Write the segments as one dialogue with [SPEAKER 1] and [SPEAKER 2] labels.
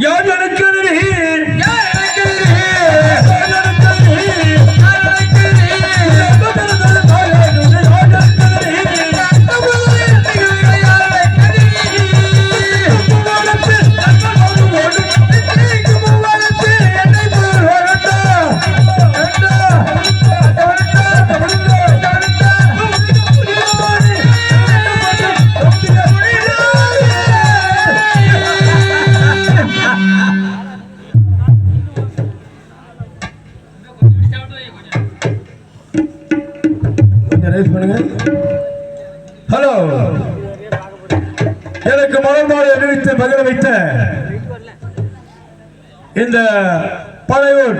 [SPEAKER 1] யார் நடக்கிறது ஹலோ, எனக்கு மலர்மாலை அறிவித்து மகிழ வைத்த இந்த பழையூர்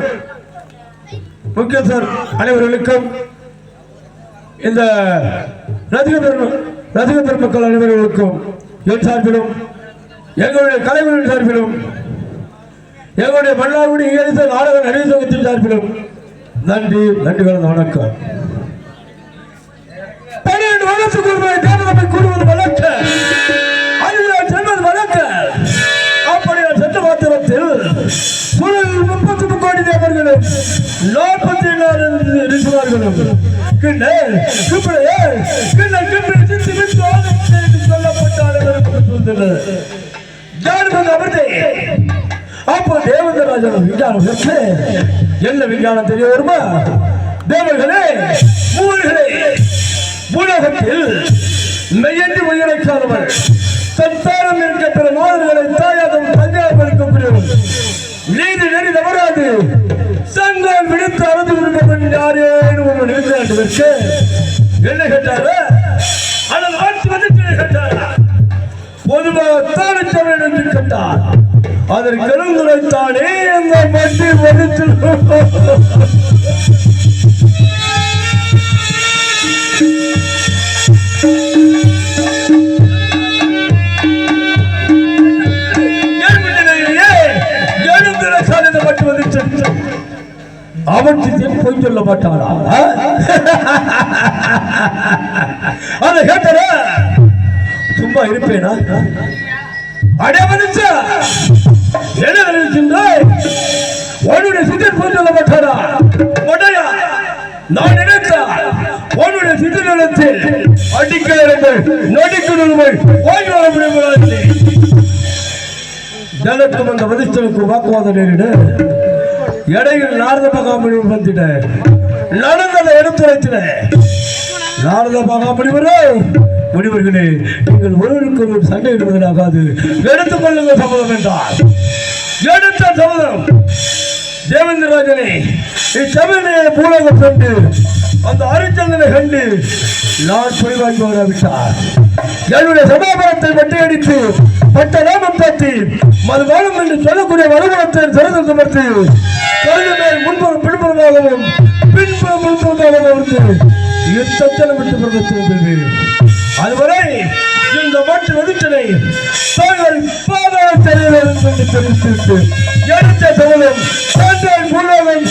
[SPEAKER 1] முக்கியஸ்தர் அனைவர்களுக்கும், இந்த ரசிக பெருமக்கள் அனைவர்களுக்கும் என் சார்பிலும், எங்களுடைய கலைஞரின் சார்பிலும், எங்களுடைய மன்னார்குடி இயற்கை நாடக நடிகர் சங்கத்தின் சார்பிலும் நன்றி கலந்த வணக்கம். 12 வருஷத்துக்கு ஒரு முறை தேர்தலை கூடுவது வழக்க, அதில் செல்வது வழக்க. அப்படியே சென்ற மாத்திரத்தில் 33 கோடி தேவர்களும் 44 ரிசுவார்களும் சொல்லப்பட்ட அப்போ தேவேந்திரராஜன் விஞ்ஞானம் என்ன விஞ்ஞானம் தெரிய வருமா? தேவர்களே, மூவர்களே, உலகத்தில் மெய்யன்றி உயிரைக்காதவர், சத்தாரம் இருக்க பிற மாதர்களை தாயாதம் தங்காயம் இருக்கக்கூடியவர், நீதி நெறி தவறாது சங்கம் விடுத்து அறுந்து விடுப்பவன் யாரேனும் ஒன்று நிறுத்த என்ன கேட்டாரா? அதன் ஆட்சி வந்து கேட்டாரா? பொதுவாக தானச்சவன் என்று கேட்டார். அதற்கு கருங்குறைத்தானே அந்த மட்டி வடித்து அவன் பொய் சொல்ல மாட்டானா? அதை கேட்டார சும்மா இருப்பேனா? அடையாள உன்னுடைய சித்தர் பொய் சொல்ல மாட்டாரா? நான் நினைத்தால் உன்னுடைய சித்தரிடத்தில் அடிக்கிறவர்கள் நடிக்கிறவர்கள் ஓய்வு வர முடியாது. ஜனக்கும் அந்த வதிஷ்டனுக்கு வாக்குவாதம் நேரிட இடையில் நாரத மகாமுனி வந்துட்ட நடந்ததை எடுத்துரைத்தின. நாரத மகாமுனிவரே, முனிவர்களே, நீங்கள் ஒருவருக்கு ஒரு சண்டை இடுவதாகாது, எடுத்துக் கொள்ளுங்கள் சபதம் என்றார். எடுத்த சபதம். தேவேந்திரராஜனை இச்சபையை பூலகம் சென்று அந்த அரிச்சந்தனை கண்டு நான் பொய்வாங்கி வராவிட்டார். என்னுடைய சமாபரத்தை வெட்டையடித்து பட்ட நாமம் பற்றி மதுபானம் என்று சொல்லக்கூடிய வருமானத்தை சிறந்த சுமர்த்தி கருது மேல் முன்புறம் பின்புறமாகவும் பின்புறம் முன்புறமாகவும் யுத்தத்தில் விட்டு பிரதத்திருந்தது. அதுவரை இந்த மாற்று வதிச்சனை தாங்கள் பாதாளத்தில் தெரிவித்து எடுத்த சபதம் தந்தை பூலகம்.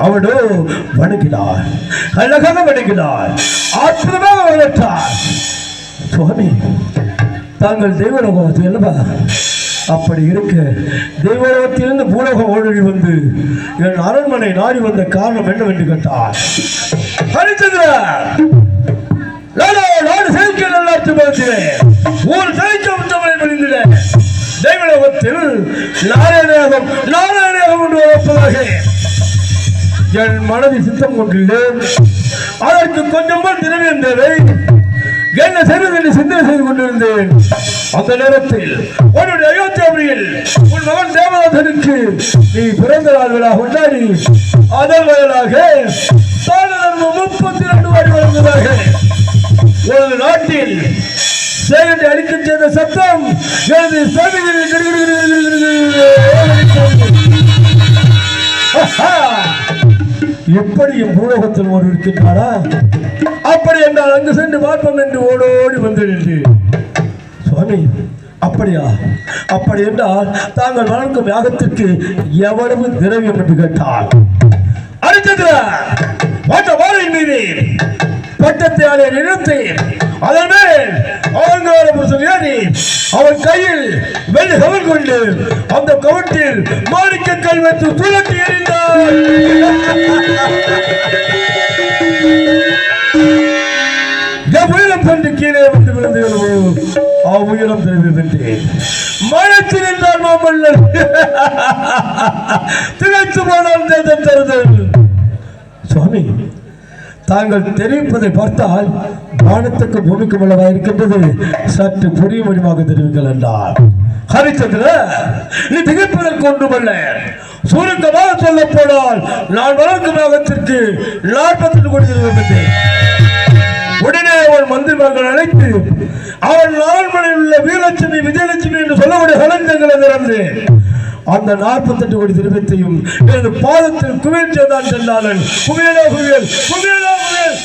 [SPEAKER 1] அவனோ வணங்கினார், அழகாக வணங்கினார், அற்புதமாக வரவேற்றார். சுவாமி, தாங்கள் தெய்வலோகத்தில் அல்லவா? அப்படி இருக்க தெய்வலோகத்திலிருந்து பூலோகம் ஓடி வந்து என் அரண்மனை நாடி வந்த காரணம் என்னவென்று கேட்டார். ஹரிச்சந்திரன், நாடு செழிக்க நல்லாட்சி பார்க்கிறேன், ஊர் செழிக்க உத்தமனை மணிந்திட தெய்வலோகத்தில் நாராயணம் என்று வைப்பதாக என் மனதை சித்தம் கொண்டுள்ளேன். அதற்கு கொஞ்சமாக திரவியம் தேவை. என்ன செய்வது என்று சிந்தனை செய்து கொண்டிருந்தேன். அந்த நேரத்தில் உன்னுடைய அயோத்தியாவில் உன் மகன் தேவதாசனுக்கு நீ பிறந்த நாள் விழா கொண்டாடி அதன் வயலாக 32 வாரி வழங்குவதாக ஒரு நாட்டில் சேகத்தை அடிக்கச் செய்த சத்தம் எனது எப்படியும் பூலோகத்தில் ஒரு இருக்கின்றாரா? அப்படி என்றால் அங்கு சென்று பார்ப்போம் என்று ஓடோடி வந்திருந்தேன். சுவாமி, அப்படியா? அப்படி என்றால் தாங்கள் வளர்க்கும் யாகத்திற்கு எவ்வளவு திரவியம் என்று கேட்டால், மீது பட்டத்தை நிறுத்தி அதன் மேல் அவன் கையில் வெள்ளி கவல் கொண்டு அந்த கவட்டில் மாணிக்க கல் வைத்து சுழட்டி எறிந்தார். உயரம் கொண்டு கீழே வந்து விழுந்துகளோ உயரம் தெரிவிக்கின்றே மனத்தில் நின்றார் மாமல்லர். திளைத்து போனால் தருதல். சுவாமி, தாங்கள் தெரிவிப்பதை பார்த்தால் வானத்துக்கு பூமிக்கு உள்ளவா இருக்கின்றது. சற்று புரிய முடிவாக தெரிவிங்கள் என்றார். ஹரிச்சந்திர, நீ திகைப்பதற்கு ஒன்றுமல்ல. சுருக்கமாக சொல்ல போனால் நான் வளர்க்கும் யாகத்திற்கு 48 கோடி தெரிவிக்கின்றேன். உடனே அவன் மந்திரிமார்கள் அழைத்து அவன் அரண்மனையில் உள்ள வீரலட்சுமி விஜயலட்சுமி என்று சொல்லக்கூடிய கலந்தங்களை திறந்து அந்த 48 கோடி திரவியத்தையும் எனது பாதத்தில் குவியல் செய்தான் சென்றாளன். குவியலோ குவியல், குவியலோ குவியல்.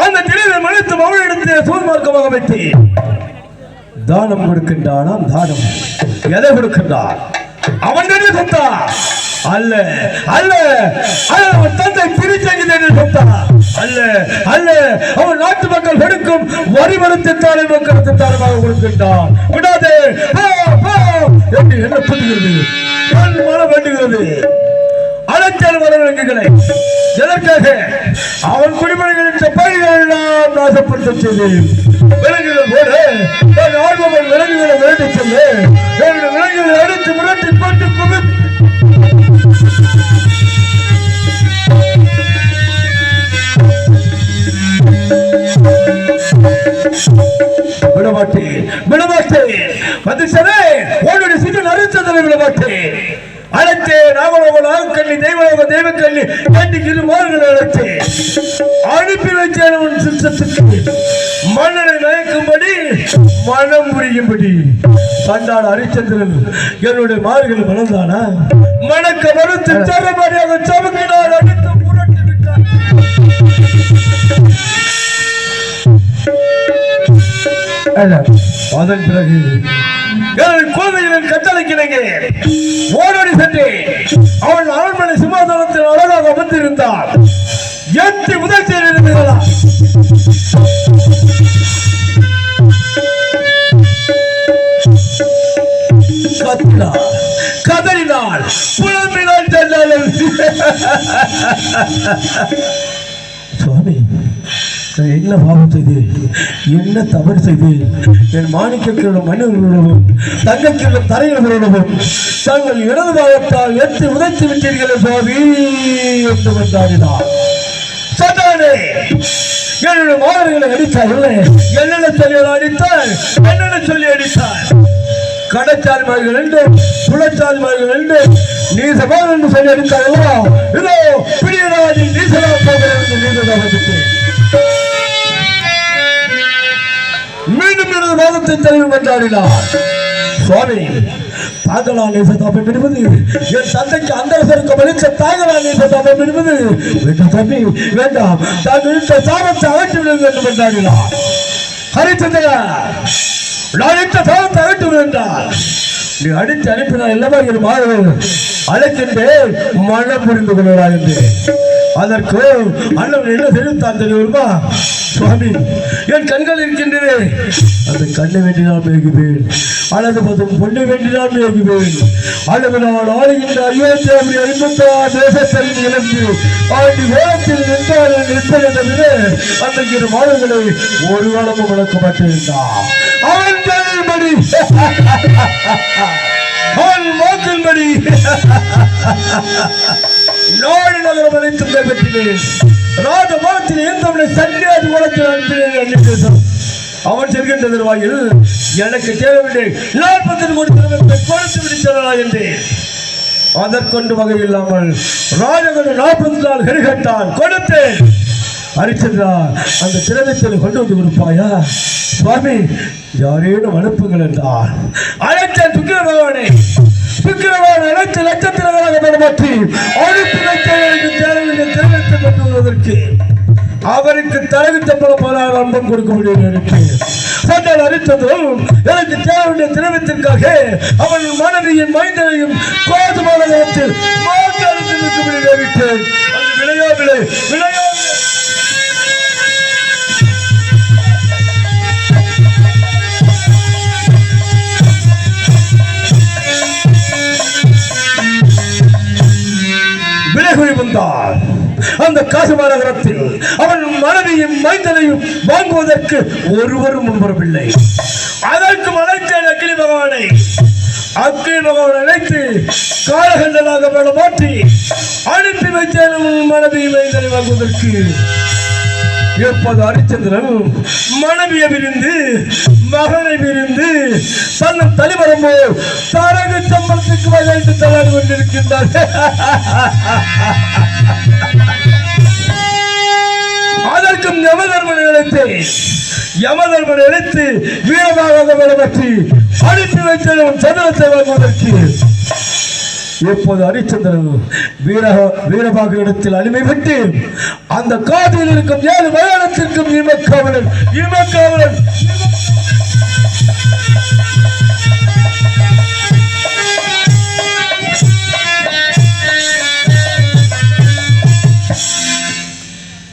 [SPEAKER 1] அந்த திரையை மனித்து மகளிடத்திலே சூழ்மார்க்கமாக வைத்து தானம் கொடுக்கின்றானாம். தானம் எதை கொடுக்கின்றான்? அவன் சொத்தா அல்ல, அல்ல அவன் தந்தை திருச்செங்கி சொத்தா அல்ல, அல்ல அவன் நாட்டு மக்கள் கொடுக்கும் வரி மரத்திற்கான மக்களுக்கு தானமாக கொடுக்கின்றான். விடாதே என்று என்ன புரிகிறது? மனம் வேண்டுகிறது. அழைத்தல் வரவிலங்குகளை எதற்காக? அவன் குடிமணிகளின் பயிர்கள் எல்லாம் நாசப்படுத்த செய்தேன். விலங்குகள் போல ஆழ்வன் விலங்குகளை விரட்டி சென்று விலங்குகளை அடித்து விரட்டி போட்டு விடமாட்டேன், விடமாட்டேன். வந்து சரி உன்னுடைய சிறு நரிச்சதனை விடமாட்டேன். அழைத்தேன் நாகலோகி தெய்வலோக தெய்வக்கல்லி கண்டி இருமாறுகளை அழைத்தேன். அனுப்பி வைத்தேன் உன் சித்தத்துக்கு மன்னனை நயக்கும்படி மனம் புரியும்படி. சண்டான ஹரிச்சந்திரன் என்னுடைய மாறுகளை மணந்தானா? மணக்க மறுத்து சரமாரியாக சமக்கினார். அடித்து புரட்டி விட்டார். அதன் பிறகு குழந்தைகளின் கட்டளைக்கிணங்க ஓடோடி சென்று அவன் அரண்மனை சிம்மாசனத்தில் அழகாக அமர்ந்திருந்தார். எத்தி முதல் செய்திருந்தீர்களா? கதறினாள், புலம்பினாள் சென்றாலும். சுவாமி, என்ன பாவம் செய்து, என்ன தவறு செய்து என் மாணிக்கோட மனிதர்களுடனும் தங்கைக்குள்ள தரையினர்களுடனும் தங்கள் இடது பாவத்தால் எத்தி உதைத்து விட்டீர்களே சுவாமி என்று வந்தாடினார். சட்டானே, என்னுடைய மாணவர்களை அடித்தார்கள். என்னென்ன சொல்லி அடித்தார், என்னென்ன சொல்லி அடித்தார்? கடச்சால்மார்கள் என்று புலச்சால்மார்கள் என்று நீ சபால் என்று சொல்லி அடித்தார்களா? இதோ பிடியராஜின் நீசலா போகிறது நீண்டதாக மீண்டும் எனது வாதத்தை தெளிவு கொண்டாடினார். சுவாமி, தாங்களா நேசத்தாபம் என்பது என் தந்தைக்கு அந்தரசருக்கு மதித்த தாங்களா நேசத்தாபம் என்பது வேண்டாம் தம்பி, வேண்டாம். தாங்கள் சாபத்தை அகற்றிவிடுங்கள் என்று கொண்டாடினார். ஹரிச்சந்திரா, நான் இந்த சாபத்தை அகற்றுவேன் என்றால் நீ அடித்து அனுப்பினார் இல்லவா என் மாணவர்கள் அழைக்கின்றேன், மனம் புரிந்து கொள்கிறார் என்று. அதற்கு அண்ணன் என்ன தெரிவித்தான் தெரியுமா? சுவாமி, என் கண்கள் இருக்கின்றன. அந்த கண்ணை வேண்டினால் மேகுவேன், அல்லது பொண்ணை வேண்டினால் மேகுவேன், அல்லது நான் ஆளுகின்ற 56 தேசத்தில் இழந்து ஆண்டு வேகத்தில் நின்றார்கள் நிற்பது என்ற அந்த இரு மாதங்களை ஒரு காலமும் வளர்க்க மாட்டேன். அவன் படி அவன் மோக்கின்படி நாடு நகரம் அனைத்தும் கைப்பற்றினேன். ராஜபாலத்தில் இருந்தவனை சன்னியாசி குலத்தில் அனுப்பினேன். அவன் செல்கின்ற தருவாயில் எனக்கு தேவையில்லை 40 கோடி திரவியத்தை கொடுத்து விடுத்தா என்றேன். அதற்கொண்டு வகை இல்லாமல் ராஜகன் 40 நாள் கருகட்டான் கொடுத்தேன். ஹரிச்சந்திரா, அந்த திரவியத்தை கொண்டு வந்து கொடுப்பாயா? சுவாமி, யாரேனும் அனுப்புங்கள் என்றார். அழைத்தேன் சுக்கிர பகவானே. சுக்கிரவான் அனைத்து நட்சத்திரங்களாக மாற்றி அனுப்பி வைத்தவர்களுக்கு தேவையான திரவியத்தை கொண்டு வருவதற்கு அவருக்கு தகுந்த போல அன்பம் கொடுக்க முடியும் எனக்கு சொன்னால் ஹரிச்சந்திரன் எனக்கு தேவையான திரவியத்திற்காக அவன் மனைவியின் மைந்தனையும் கோதுமான நேரத்தில் மாற்றி அழைத்து வைக்க விளையா விளை விளையா விலகுறி வந்தார். அந்த காசிமா நகரத்தில் அவன் மனைவியும் மைந்தனையும் வாங்குவதற்கு ஒருவரும் முன்வரவில்லை. அதற்கு அழைத்தேன் அக்கினி பகவானை. அக்கினி பகவான் அழைத்து காலகண்டலாக மாற்றி அனுப்பி வைத்தேன் மனைவியும் மைந்தனை வாங்குவதற்கு. எப்போது ஹரிச்சந்திரன் மனைவியை விரிந்து மகனை விரிந்து தன்னும் தலைவரம்போ தரகு சம்பளத்துக்கு வகைத்து தள்ளாடி கொண்டிருக்கின்றார். அதற்கும் யமதர்மனை அழைத்து வீரமாக பற்றி அனுப்பி வைத்தவன் சதுரத்தை வாங்குவதற்கு. எப்போது ஹரிச்சந்திரன் வீரபாக இடத்தில் அடிமைப்பட்டு அந்த காதில் இருக்கும் 7 மயானத்திற்கும் இமக்காவலன்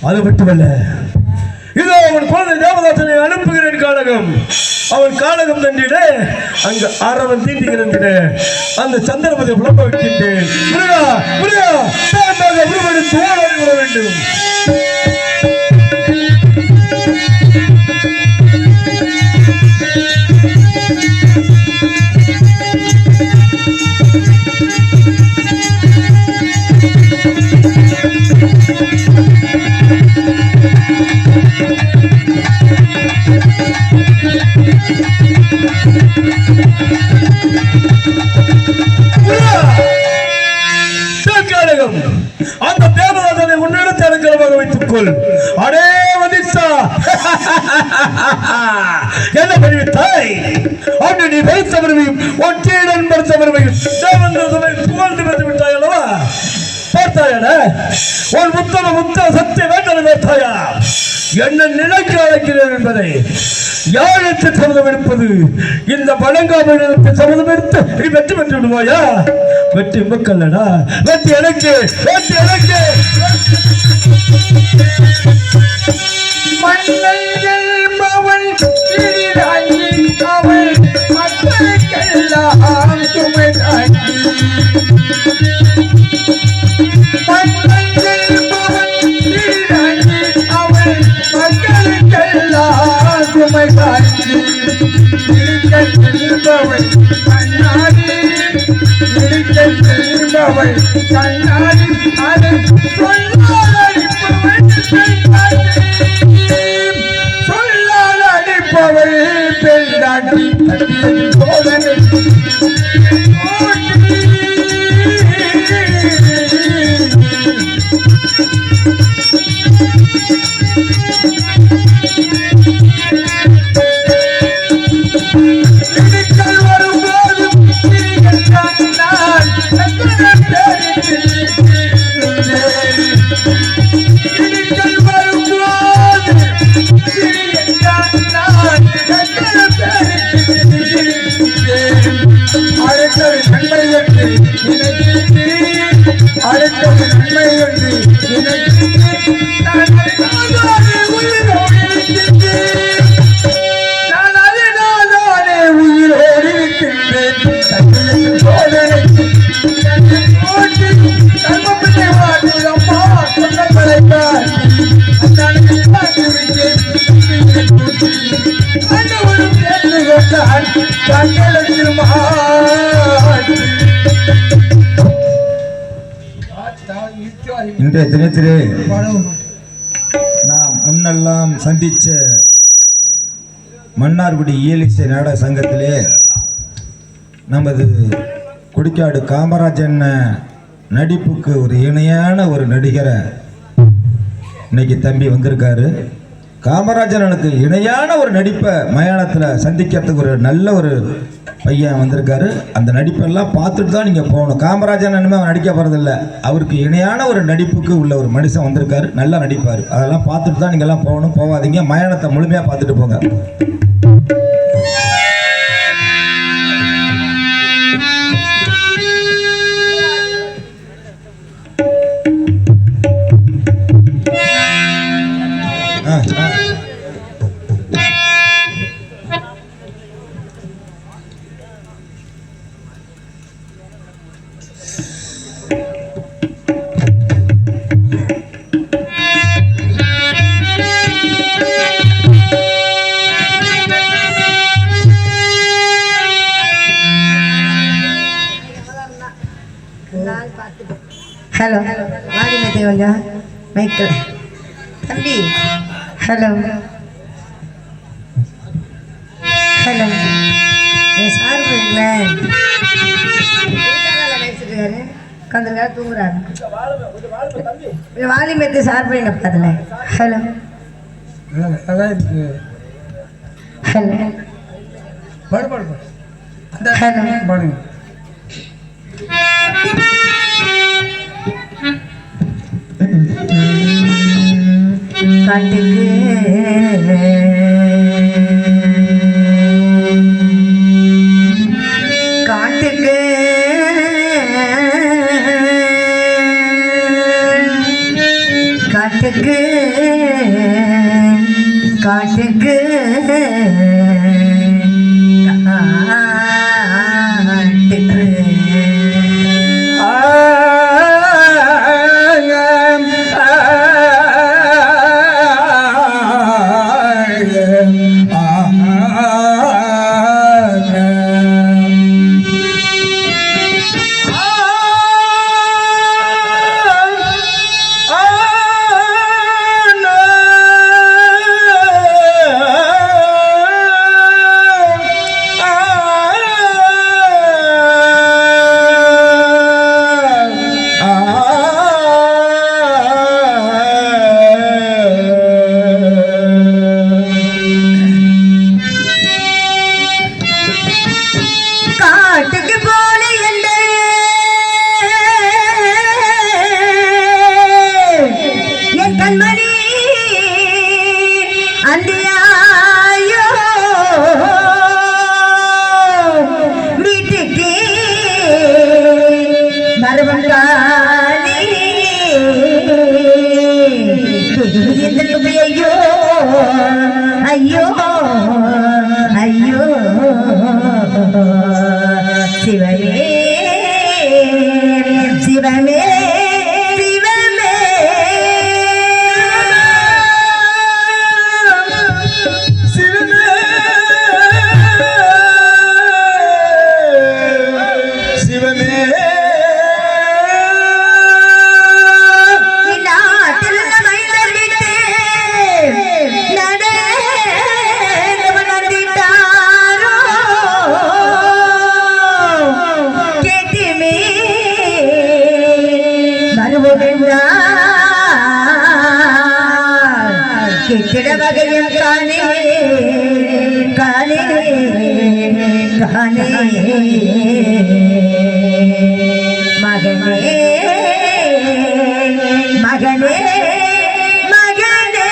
[SPEAKER 1] அது மட்டுமல்ல, இதோ அவன் குழந்தை தேவதாசனை அனுப்புகிறேன் கானகம். அவன் கானகம் தண்டிட அங்கு அரவன் தீண்டுகிறேன். அந்த சந்திரபதி புலம்ப வைக்கின்றேன். உருவெடுத்து ஓடி விட வேண்டும். அந்த தேவதாசனை உன்னிடத்தை அலங்கலமாக வைத்துக் கொள். அடே வதிஷா, என்ன பண்ணிவிட்டாய்? அன்று நீ வைத்தவரையும் ஒற்றியுடன் படுத்தவரையும் தேவந்திரசனை புகழ்ந்து வந்து விட்டாய் அல்லவா? பார்த்தாயன உன் முத்தம சத்திய வேண்டனை பார்த்தாயா? என்ன நிலைக்கு அழைக்கிறேன் என்பதை யாருக்கு சம்மதம் எடுப்பது? இந்த பழங்காமலுக்கு சம்மதம் எடுத்து நீ வெற்றி பெற்று விடுவாயா? வெற்றி மக்களடா, வெற்றி எனக்கு, வெற்றி எனக்கு. மன்னன் அவள் மக்களுக்கெல்லாம் சுமை தாங்கி. சுமை தாங்கி செல்பவள் கண்ணாடி செல்பவள் கண்ணாடி அதை சொல்லால் அடிப்பவள் பெண்ணாடி சோதனை அடுத்தது நன்மை என்று நான் அதனாலே உயிரோடு இருக்கின்றேன். கர்மப்பிள்ளை வாட்டில் அம்மா சொன்ன படைத்தார் அண்ணவரும் கேள்வி கொண்டால் தங்களுக்கு
[SPEAKER 2] இன்றைய தினத்திலே நாம் முன்னெல்லாம் சந்திச்ச மன்னார்குடி இயலிசை நாடக சங்கத்திலே நமது குடிக்காடு காமராஜன் நடிப்புக்கு ஒரு இணையான ஒரு நடிகரை இன்னைக்கு தம்பி வந்திருக்காரு. காமராஜனுக்கு இணையான ஒரு நடிப்பை மயானத்தில் சந்திக்கிறதுக்கு ஒரு நல்ல ஒரு பையன் வந்திருக்காரு. அந்த நடிப்பெல்லாம் பார்த்துட்டு தான் நீங்கள் போகணும். காமராஜன் இனிமேல் அவர் நடிக்க போகிறதில்ல, அவருக்கு இணையான ஒரு நடிப்புக்கு உள்ள ஒரு மனுஷன் வந்திருக்காரு. நல்லா நடிப்பார். அதெல்லாம் பார்த்துட்டு தான் நீங்கள்லாம் போகணும். போகாதீங்க, மயானத்தை முழுமையாக பார்த்துட்டு போங்க.
[SPEAKER 3] ஹலோ மாடி மெத்தி கொஞ்சம் மைக்கில் தம்பி. ஹலோ ஹலோ சார் போயிங்களே நடிச்சிருக்காரு, உட்காந்துருக்காரு, தூங்குறாரு. வாலி மெத்தி சார் போயிங்க பார்த்துல. ஹலோ ஹலோ ஹலோ காட்டுக்கு காட்டுக்கு காட்டுக்கு காட்டுக்கு ஐயோ ஐயோ சிவமே சிவமே சிவமே
[SPEAKER 2] சிவமே
[SPEAKER 3] கிட வகையும் காணே காணே காணே மகனே மகனே மகனே
[SPEAKER 2] மகனே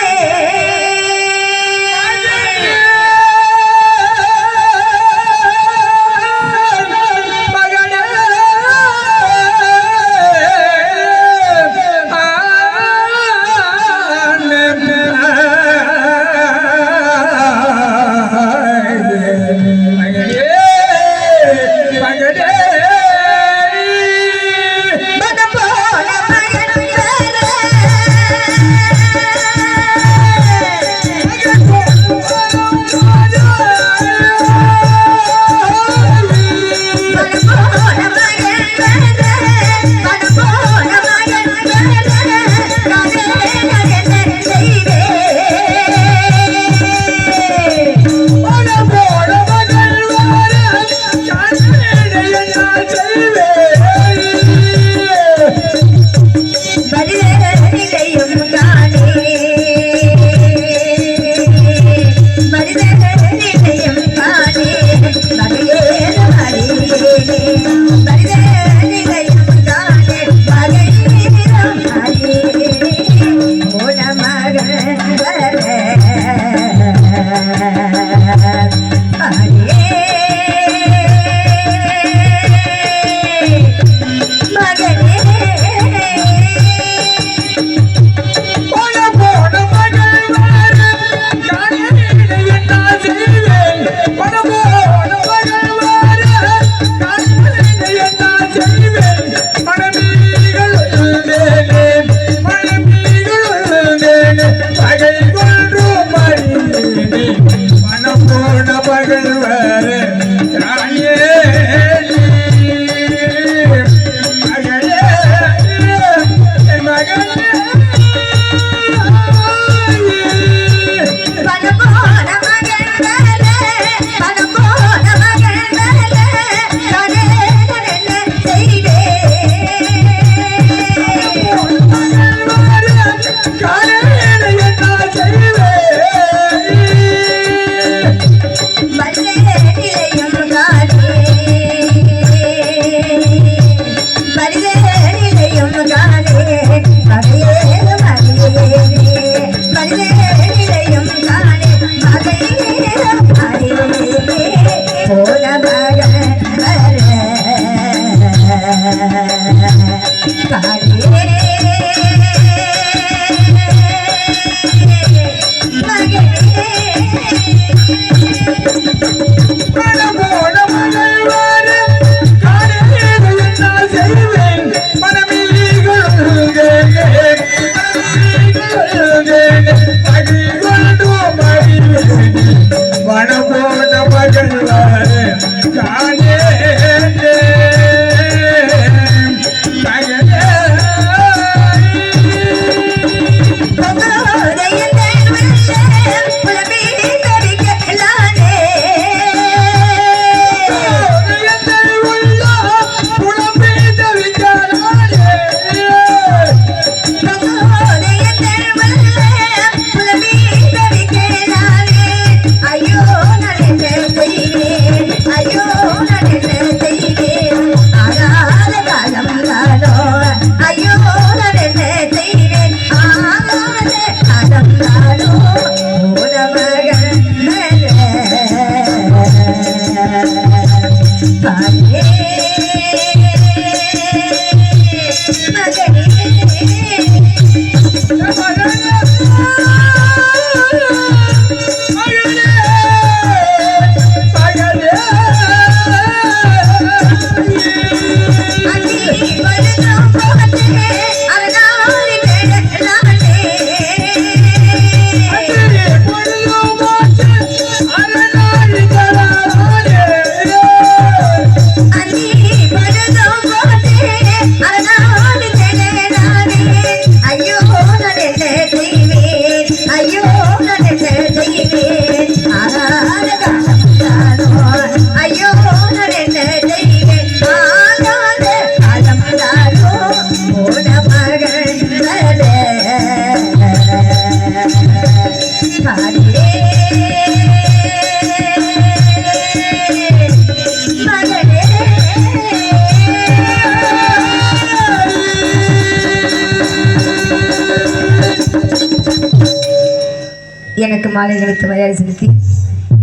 [SPEAKER 3] எனக்கு மாலைகளுக்கு மரியாதை செலுத்தி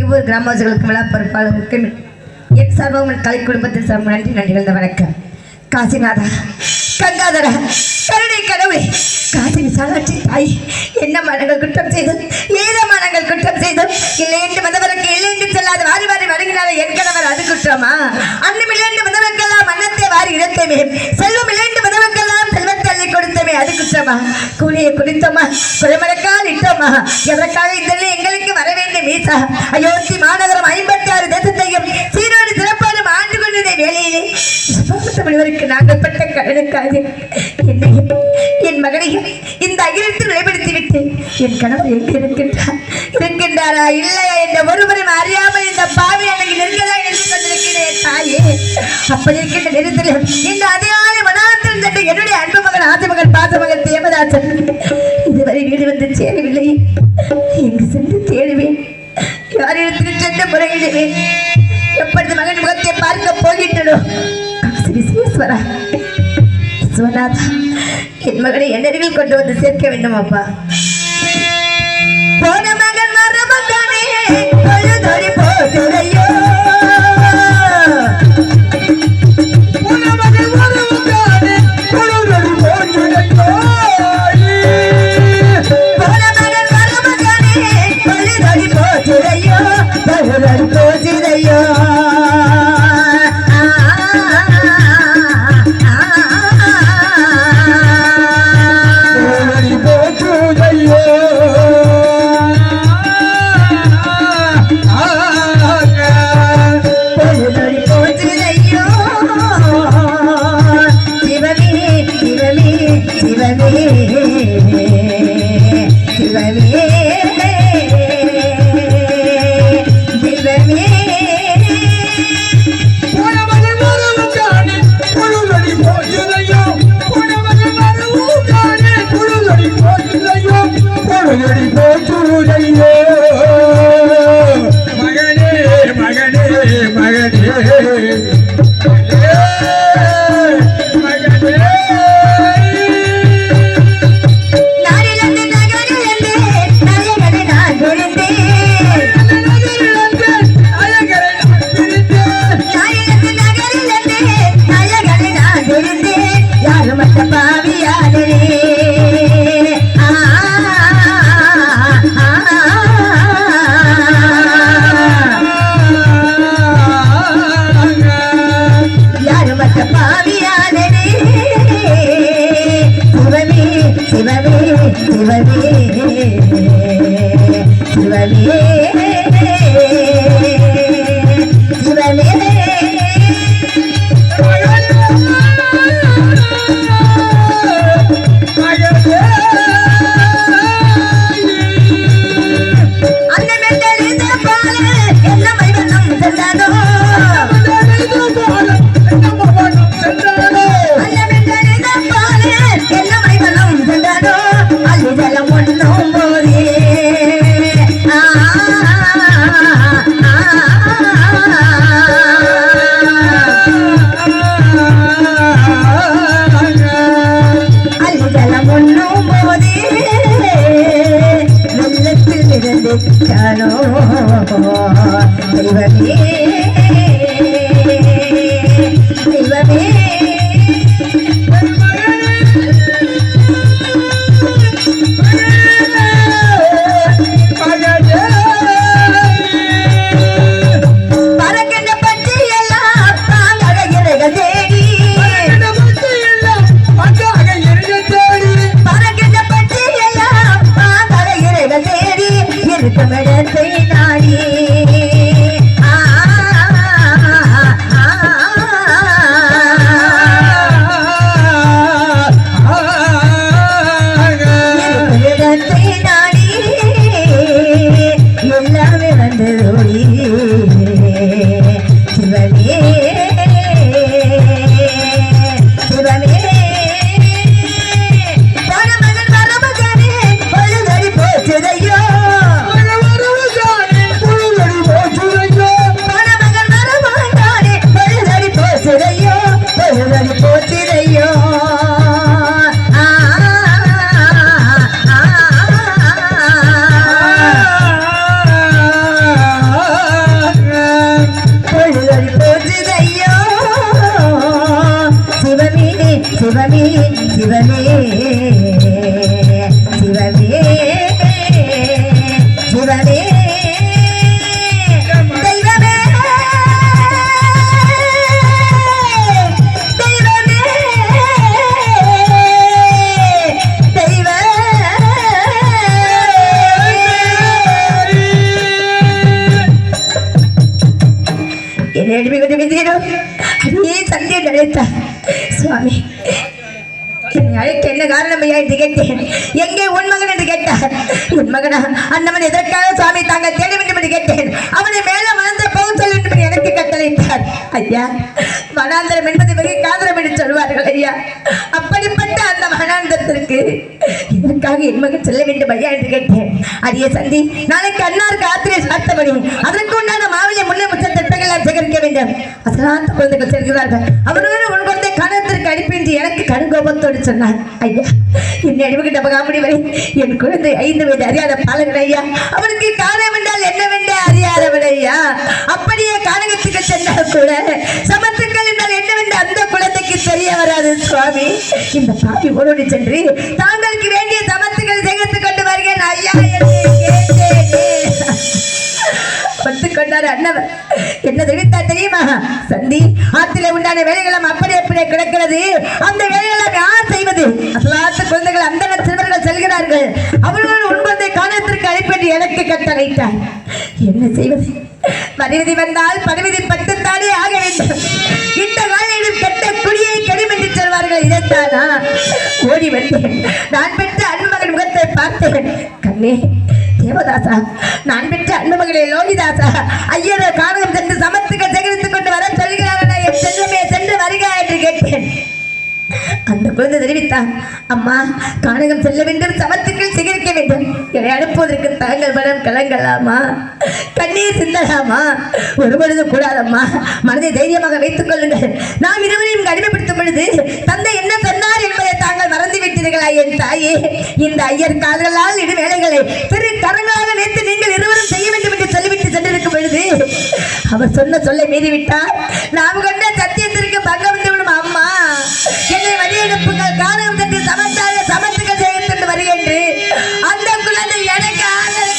[SPEAKER 3] இவ்வொரு கிராமவாசிகளுக்கு விழாப்பொறுப்பாளர்களுக்கு என் சார்பாக உன் கலை குடும்பத்தின் சார்பாக நன்றி நன்றிகள் வணக்கம். காசிநாதா, கங்காதரா, கருணை கடவுளே, காசி விசாலாட்சி தாய், என்ன மனங்கள் குற்றம் செய்தோம், ஏதோ மனங்கள் குற்றம் செய்தோம், இல்லை என்று மதவருக்கு இல்லை என்று சொல்லாத வாரி வாரி வழங்கினார என் கணவர் அது குற்றமா? அன்னம் இல்லை என்று மதவர்க்கெல்லாம் அன்னத்தை வாரி இழத்தமே, செல்வம் இல்லை என்று மதவர்க்கெல்லாம் செல்வத்தை அள்ளி கொடுத்தமே அது குற்றமா? கூலியை குடித்தோமா, குழமரக்கால் இட்டோமா, எதற்காக இதெல்லாம் எங்களுக்கு வர வேண்டும் ஈசா? அயோத்தி மாநகரம் 56 தேசத்தையும் சீரோடு சிறப்பான ஆண்டு கொண்டதை வேலையிலே முனிவருக்கு நாங்கள் பட்ட கடனுக்காக என்னையும் என் மகனையும் இந்த அகிலத்தில் வெளிப்படுத்தி விட்டு என் கணவர் எங்க இருக்கின்றாரா இல்லையா என்ற ஒருவரும் அறியாமல் இந்த பாவி எனக்கு நெருங்கதான் நின்று கொண்டிருக்கிறேன் தாயே. அப்படி இருக்கின்ற நேரத்தில் இந்த அதிகாலை மனாத்தில் சென்று என்னுடைய அன்பு மகன் ஆசமகன் பாசமகன் தேவதாசன் இதுவரை வீடு வந்து சேரவில்லை. எங்கு சென்று தேடுவேன், யாரிடத்தில் சென்று முறையிடுவேன், எப்பொழுது மகன் முகத்தை பார்க்க போகின்றனோ? விஸ்வேஸ்வரா, விஸ்வநாதா, என் மகனை என் அருகில் கொண்டு வந்து சேர்க்க வேண்டும் அப்பா. போன மகன் மருமகனே தொழுதொழி போதுரையோ, போன மகன் மருமகனே தொழுதொழி போதுரையோ, போன மகன் மருமகனே தொழுதொழி போதுரையோ, தொழுதொழி போச்சுதையோ
[SPEAKER 1] பொழுதடி போச்சுதையோ
[SPEAKER 3] பொழுதடி போச்சுதையோ சிவமே சிவமே சிவமே சிவமே சிவமே
[SPEAKER 1] புனமகள் வரவும் காணே பொழுதடி போச்சுதையோ புனமகள் வரவும் காணே பொழுதடி போச்சுதையோ பொழுதடி போச்சுதையோ மகனே மகனே மகனே
[SPEAKER 3] நாரிலந்து நகரிலந்து நயகனை நான் விழுந்தேன் நாரிலந்து நகரிலந்து நயகனை நான் விழுந்தேன் யாரும் மற்ற பாவியாலே யாரும் மற்ற பாவியாலே சிவமே சிவமே சிவமே சிவமே சிவமே அன்னமென்றெழுத பால என்ன மைவனம் சென்றதோ அன்னமென்றெழுத பால என்ன மைவனம் சென்றதோ அள்ளி ஜலம் ஒன்றும் போதே அள்ளி ஜலம் ஒன்றும் போதே வெள்ளத்தில் இருந்து தானோ தெய்வமே தெய்வமே பறக்கின்ற பட்சியெல்லாம் பாங்கழகிறைகள் தேடி பறக்கின்ற பட்சியெல்லாம் பாங்கழகிறைகள் தேடி இருக்கும் இடத்தை நாடி இருக்கும் இடத்தை நாடி எல்லாமே வந்ததோடி சிவமே சிவமே பரமகன் மரமகனே பொழுதடி போச்சுதையோ பரமகன் மரமகனே பொழுதடி போச்சுதையோ பொழுதடி போச்சுதையோ பொழுதடி போச்சுதையோ சிவமே சிவமே சிவமே சிவமே சிவமே தெய்வமே தெய்வமே என்னை அடிமை கொஞ்சம் விதிக்கிறோம் அடியே சந்தியை நினைத்தார் சுவாமி என்னை அழைக்க என்ன காரணம் ஐயா என்று கேட்டேன் எங்கே உன் மகன் என்று கேட்டார் உன் மகனா அண்ணவன் எதற்காக சுவாமி தாங்கள் தேட வேண்டும் என்று கேட்டேன் அவனை மேல மனந்த போக சொல்ல வேண்டும் என்று எனக்கு கட்டளையிட்டார் ஐயா மனாந்தரம் என்பது மிக காதலம் என்று சொல்வார்கள் ஐயா அப்படிப்பட்ட அந்த மனாந்தரத்திற்கு இதற்காக என் மகன் செல்ல வேண்டும் ஐயா என்று கேட்டேன் அடியே சந்தி நாளைக்கு அன்னாருக்கு ஆத்திரை சாத்தபடி அதற்கு உண்டான மாவிலை முன்னே முச்ச திட்டங்கள் சேகரிக்க வேண்டும் அசலாந்த குழந்தைகள் செல்கிறார்கள் அவர்களோடு உன் குழந்தை கணத்திற்கு அனுப்பி என்று எனக்கு கடுங்கோபத்தோடு சொன்னார் ஐயா என்னை அடிமைகிட்ட பகாமடி வரை என் குழந்தை 5 வயது அறியாத பாலகன் ஐயா அவனுக்கு காரணம் என்றால் என்னவென்று அறியாதவன் ஐயா அப்படியே கானகத்துக்கு சென்றால் கூட சமத்துக்கள் என்றால் என்னவென்று அந்த குழந்தைக்கு தெரிய வராது சுவாமி இந்த பாவி ஓடோடி சென்று தாங்களுக்கு வேண்டிய சமத்துக்கள் சேகரித்துக் கொண்டு வருகிறேன் ஐயா என்று கேட்டேனே தெரிவித்துக் கொண்டார் அண்ணவர். என்ன தெரிவித்தார் தெரியுமா? சந்தி ஆற்றிலே உண்டான வேலைகளும் அப்படியே கிடக்கிறது. அந்த வேலைகளை யார் செய்வது? அசலாத்து குழந்தைகள் அந்த சிறுவர்கள் செல்கிறார்கள். அவர்கள் உண்பதை காணத்திற்கு அழைப்பது எனக்கு கட்டளையிட்டார். என்ன செய்வது? மறுவிதி வந்தால் படுவிதி பட்டுத்தானே ஆக வேண்டும். இந்த காலையில் கெட்ட குடியை கெடும் என்று சொல்வார்கள். இதைத்தானா ஓடி வந்தேன். நான் பெற்ற அன்பு மகன் முகத்தை பார்த்தேன். கண்ணே தேவதாசா, நான் பெற்ற அன்பு மகளே லோகிதாசா, ஐயரோ கானகம் சென்று சமத்துக்கள் சேகரித்துக் கொண்டு வர சொல்கிறார்களா? என் செல்லமே சென்று வருகா என்று கேட்டேன். அந்த குழந்தை தெரிவித்தான், அம்மா கானகம் செல்ல வேண்டும், சமத்துக்கள் சேகரிக்க வேண்டும். என்னை அனுப்புவதற்கு தாங்கள் மனம் கலங்கலாமா? கண்ணீர் சிந்தலாமா? ஒரு பொழுது கூடாதம்மா. மனதை தைரியமாக வைத்துக் கொள்ளுங்கள். நாம் இருவரையும் அடிமைப்படுத்தும் பொழுது தந்தை என்ன சொன்னார் என்பதை தாங்கள் மறந்து விட்டீர்களா? என் தாயே, இந்த ஐயர் கால்களால் இடு வேலைகளை திரு கரங்களாக வைத்து நீங்கள் இருவரும் செய்ய வேண்டும் என்று சொல்லிவிட்டு சென்றிருக்கும் பொழுது அவர் சொன்ன சொல்லை மீறிவிட்டார். நாம் கொண்ட சத்தியத்திற்கு பங்கம் வந்து விடும். அம்மா என்னை வழியெடுப்புகள் காரணம் தட்டி சமத்தாக சமத்துக்கள் செய்து வருகின்று அந்த குழந்தை எனக்கு ஆதரவு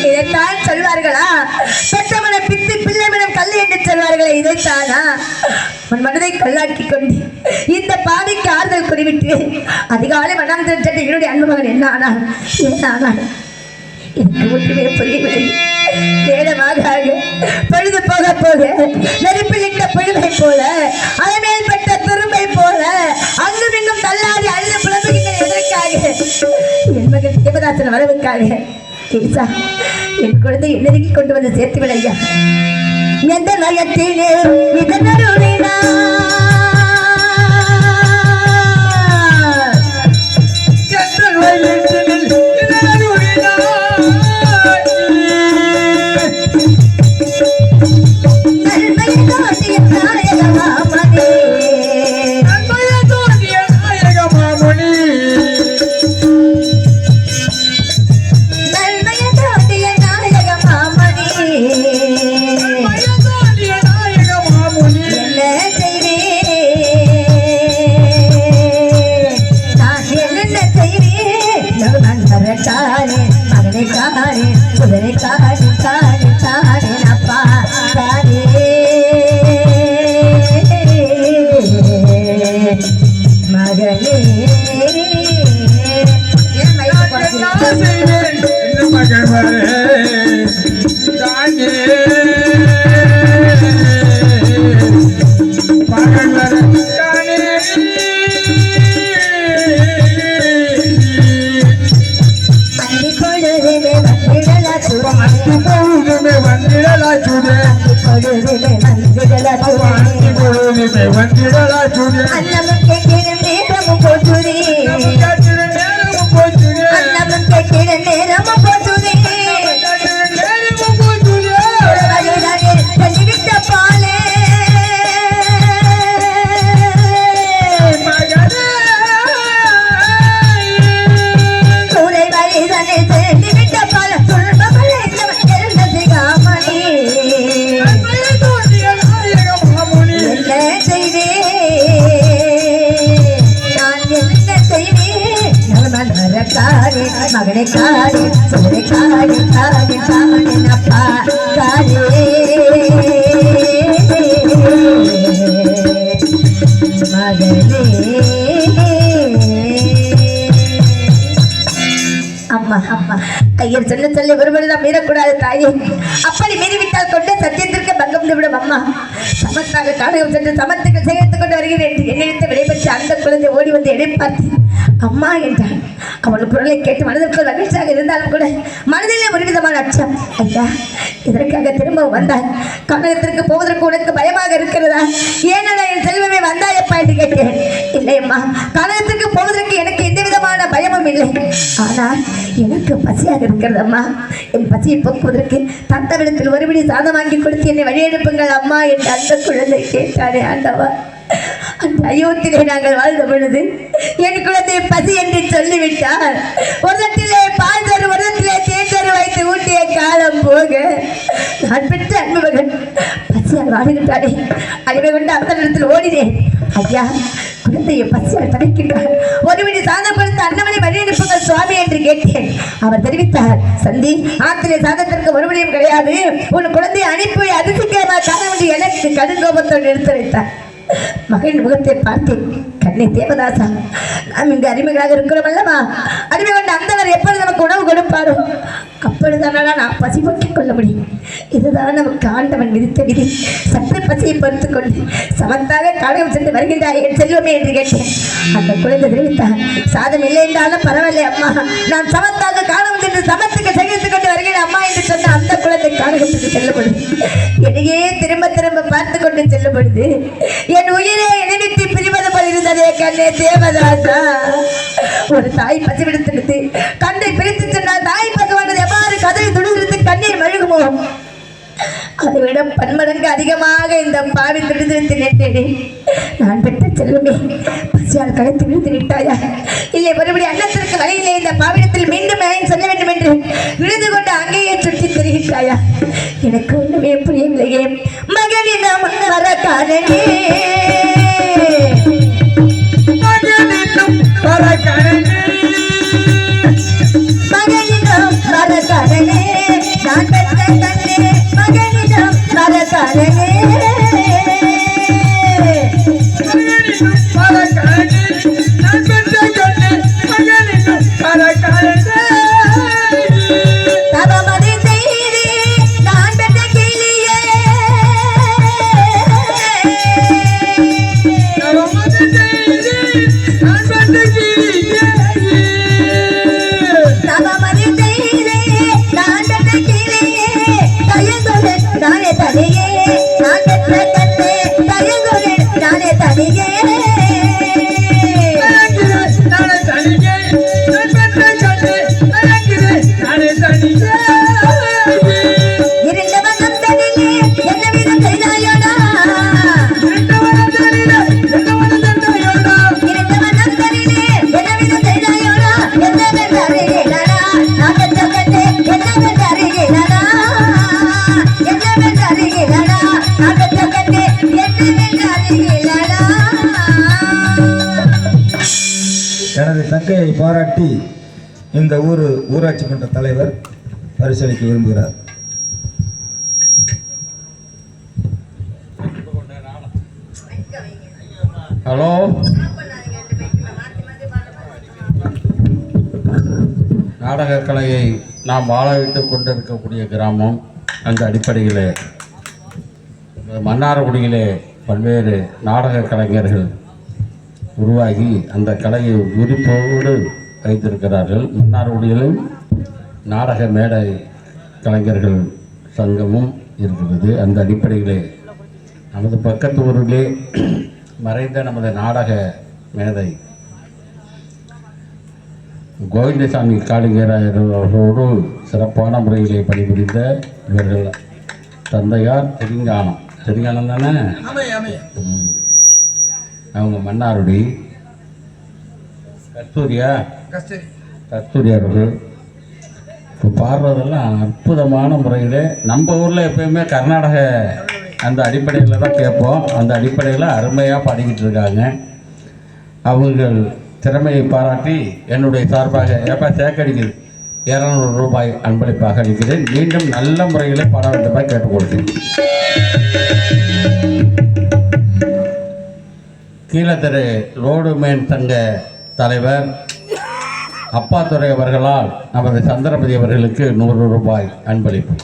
[SPEAKER 3] இதைத்தான் சொல்வார்களா? பெற்றமனை பித்து பிள்ளைமனம் கல் என்று சொல்வார்களே, இதைத்தானா? உன் மனதை கல்லாக்கி கொண்டு இந்த பாதைக்கு ஆறுதல் குறிவிட்டு அதிகாலை மனம் திரட்ட என்னுடைய அன்பு மகன் என்ன ஆனான்? எனக்கு ஒன்றுமே புரியவில்லை. நேரமாக பொழுது போக போக நெருப்பில் இட்ட புழுவை போல அதமேல் பட்ட துரும்பை போல அங்கும் இங்கும் தள்ளாடி அழுத புலம்புகின்ற எதற்காக? என் மகன் தேவதாசன் வரவுக்காக. என் குழந்தை நெருங்கி கொண்டு வந்து சேர்த்து விட ஐயா. எந்த நயத்திலே இதனருளினா மகனை காடி சுடரை காடி காடி காடி நப்பா காடி மகனே. அம்மா அம்மா ஐயர் சொன்ன சொல்லி ஒருவருதான் மீறக்கூடாது தாயே. அப்படி மீறிவிட்டால் கொண்டு சத்தியத்திற்கு பங்கம் விடும். அம்மா சமத்தாக காணகம் சென்று சமத்துக்கு சேகரித்துக் கொண்டு வருகிறேன் என்று என்னிடத்து விடைபெற்று அந்த குழந்தை ஓடி வந்து எடை பார்த்து அம்மா என்றான். அவள் குரலை கேட்டு மனதிற்குள் மகிழ்ச்சியாக இருந்தாலும் கூட மனதிலே ஒரு விதமான அச்சம். ஐயா, இதற்காக திரும்ப வந்தாய்? கானகத்திற்கு போவதற்கு உனக்கு பயமாக இருக்கிறதா? ஏனடா என் செல்வமே வந்தாயப்பா என்று கேட்டேன். இல்லையம்மா, கானகத்திற்கு போவதற்கு எனக்கு எந்த விதமான பயமும் இல்லை. ஆனால் எனக்கு பசியாக இருக்கிறது அம்மா. என் பசியை போக்குவதற்கு தத்தவிடத்தில் ஒருபடி சாதம் வாங்கி கொடுத்து என்னை வழியெடுப்புங்கள் அம்மா என்று அந்த குழந்தை கேட்டானே ஆண்டவா. அந்த அயோத்திலே நாங்கள் வாழ்ந்த பொழுது என் குழந்தை பசி என்று சொல்லிவிட்டார். ஒரு இடத்திலே பால் தரு, ஒரு இடத்திலே தேன் தரு வைத்து ஊட்டிய காலம் போக நான் பெற்ற அன்பு மகன் பசியால் வாடுகின்றானே. அடிமை கொண்டு அந்த இடத்தில் ஓடினேன். ஐயா, குழந்தையை பசியால் தவிக்கின்றார். ஒருவனை சாதம் கொடுத்து அன்னமனை வழி அனுப்புங்கள் சுவாமி என்று கேட்டேன். அவர் தெரிவித்தார், சந்தி ஆத்திரை சாதத்திற்கு ஒருவனையும் கிடையாது, உன் குழந்தையை அனுப்பி அதிசயமாக காண வேண்டிய எனக்கு கடுங்கோபத்தோடு எடுத்து வைத்தார். மகன் முகத்தை பார்த்தேன். கண்ணே தேவதாசா, நாம் இங்கு அடிமைகளாக இருக்கிறோம் அல்லவா? அடிமை கொண்ட அந்தவர் எப்பொழுது நமக்கு உணவு கொடுப்பாரோ அப்பொழுதுதானா நான் பசி போக்கிக் கொள்ள முடியும். இதுதான் நமக்கு ஆண்டவன் விதித்த விதி. சற்று பசியை பொறுத்துக் கொண்டு சமத்தாக காலம் சென்று வருகின்றாய் என் செல்வமே என்று கேட்டேன். அந்த குழந்தை தெரிவித்தார், சாதம் இல்லை என்றாலும் பரவாயில்லை அம்மா, நான் சமத்தாக காலம் சென்று சமத்துக்கு சேகரித்துக் கொண்டு வருகிறேன் அம்மா என்று சொன்ன அந்த குழந்தை காலகத்துக்கு செல்லப்படுது. என்னையே திரும்ப திரும்ப பார்த்து கொண்டு செல்லப்படுது. என் உயிரை இணைவிட்டு பிரிவது போல் இருந்ததே கண்ணே தேவதாசா. ஒரு தாய் பசி விடுத்து கண்ணை பிரித்து சொன்னால் தாய் பகவானது எவ்வாறு கதவை துணிவித்து கண்ணீர் மழுகுமோ அதை விட பன்மடங்கு அதிகமாக இந்த பாவி துடிதுடித்து நின்றேனே. நான் பெற்ற செல்வமே, பசியால் களைத்து விழுந்து விட்டாயா? இல்லை மறுபடியும் அன்னத்திற்கு வகையிலே இந்த பாவிடத்தில் மீண்டும் செல்ல வேண்டும் என்று விழுந்து கொண்டு அங்கேயே சுற்றி திரிகின்றாயா? எனக்கு ஒன்றுமே புரியவில்லையே. மகனிடம் வர காரணே மகனிடம் வர காரணே நான் பெற்ற கண்ணே மகனிடம் வர காரணே தவமதி செய்தி நான் பெற்ற கிளியே தவமதி செய்தி நான் பெற்ற கிளியே தயங்குடு நானே தனியே நான் பெற்ற கண்ணே தயங்குடு நானே தனியே இருந்தவனம் தனியே என்ன விதம் செய்தாயோடா இருந்தவனம் தனியே என்ன விதம் செய்தாயோடா என்னவென்று அறிகிறேனா நான் பெற்ற கண்ணே என்னவென்று அறிகிறேனா என்னவென்று அறிகிறேனா நான் பெற்ற கண்ணே என்னவென்று அறிகிறேனா.
[SPEAKER 2] எனது தங்கையை பாராட்டி இந்த ஊராட்சி மன்ற தலைவர் பரிசளிக்க விரும்புகிறார்.
[SPEAKER 4] ஹலோ, நாடகக்கலையை நாம் வாழ வைத்துக் கொண்டிருக்கக்கூடிய கிராமம். அந்த அடிப்படையில் மன்னார்குடியிலே பல்வேறு நாடக கலைஞர்கள் உருவாகி அந்த கலையை விருப்போடு வைத்திருக்கிறார்கள். மன்னார்குடியிலும் நாடக மேடை கலைஞர்கள் சங்கமும் இருக்கிறது. அந்த அடிப்படையிலே நமது பக்கத்து ஊரிலே மறைந்த நமது நாடக மேதை கோவிந்தசாமி காளிங்கராயர்களோடு சிறப்பான முறையிலே பணிபுரிந்த இவர்கள் தந்தையார் தெரிங்கானம் தானே? அவங்க மன்னாருடி கஸ்தூரி அவர்கள் இப்போ பாடுறதெல்லாம் அற்புதமான முறையில் நம்ம ஊரில் எப்பயுமே கர்நாடக அந்த அடிப்படையில் தான் கேட்போம். அந்த அடிப்படையில் அருமையாக பாடிக்கிட்டு இருக்காங்க. அவங்கள் திறமையை பாராட்டி என்னுடைய சார்பாக ஏப்பா சேக்கடிக்குது 200 ரூபாய் அன்பளிப்பாக அளிக்கிறேன். மீண்டும் நல்ல முறையில் பாட வேண்டுமாக கேட்டுக்கொள்கிறேன். கீழத்திரு ரோடுமேன் சங்க தலைவர் அப்பாத்துறை அவர்களால் நமது சந்திரபதி அவர்களுக்கு 100 ரூபாய் அன்பளிப்பு.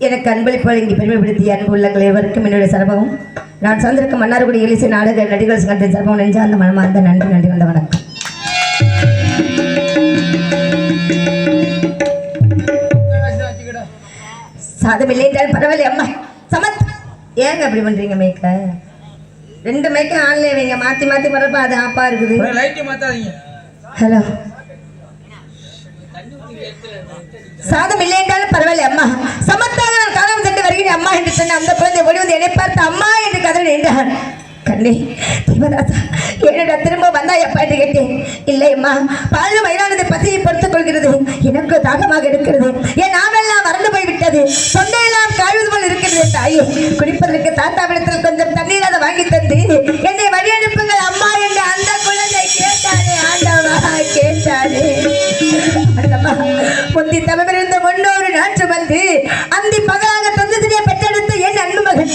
[SPEAKER 3] எனக்கு அன்பளிப்பு வழங்கி பெருமைப்படுத்திய அன்பு உள்ளங்கள் எவருக்கும் என்னுடைய சர்வமும் நான் சார்ந்திருக்கும் மன்னார்குடி இலிசை நாடக நடிகர் சங்கத்தின் சர்வம் நெஞ்சார்ந்த மனமார்ந்த நன்றி வந்த வணக்கம். சாதம் இல்லை என்றால் பரவாயில்லை அம்மா சமத். ஏங்க அப்படி பண்றீங்க? மேய்க்க 2 மேய்க்க ஆன்லைன் வைங்க, மாற்றி மாற்றி வரப்ப அது ஆப்பா இருக்குது. ஹலோ, சாதம் இல்லை என்றாலும் பரவாயில்லை அம்மா சமத்தாக நான் காலம் சென்று வருகிறேன் அம்மா என்று சொன்ன அந்த குழந்தை ஓடி வந்து என்னை பார்த்து அம்மா என்று கதறி நின்றான். கண்ணே தேவதாசா, என்னடா திரும்ப வந்தா எப்பா என்று கேட்டேன். இல்லையம்மா, பால் வயலானது பசியை பொறுத்துக் கொள்கிறது, எனக்கு தாகமாக இருக்கிறது, என் நாவெல்லாம் வறண்டு போய்விட்டது, தொண்டையெல்லாம் காய்வது போல் இருக்கிறது, தாயே, குடிப்பதற்கு தாத்தாவிடத்தில் கொஞ்சம் தண்ணீர் அதை வாங்கி தந்து என்னை வழி அனுப்புங்கள் அம்மா என்று அந்த குழந்தை கேட்டானே ஆண்டவா, கேட்டானே. ஆண்டவா, முந்தி தவமிருந்த முன்னோரு நாற்று வந்து அந்தி பகலாக தந்ததிலே பெற்றெடுத்த என் அன்பு மகன்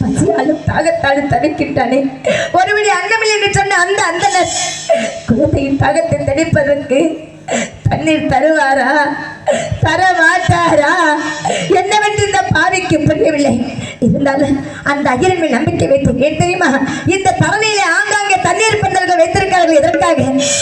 [SPEAKER 3] பசியாலும் தாகத்தாலும் தவிக்கின்றானே. ஒருவழி அன்னமில்லை என்று சொன்ன அந்த அந்தனர் குழந்தையின் தாகத்தை தணிப்பதற்கு தண்ணீர் தருவாரா, தர மாட்டாரா என்னவென்று இந்த பாவிக்கு புரியவில்லை. இருந்தாலும் அந்த ஐயரின் மேல் நம்பிக்கை வைத்து ஏன் தெரியுமா, இந்த தரணியிலே ஆங்காங்கே தண்ணீர் பந்தல்கள் வைத்திருக்கிறார்கள். எதற்காக?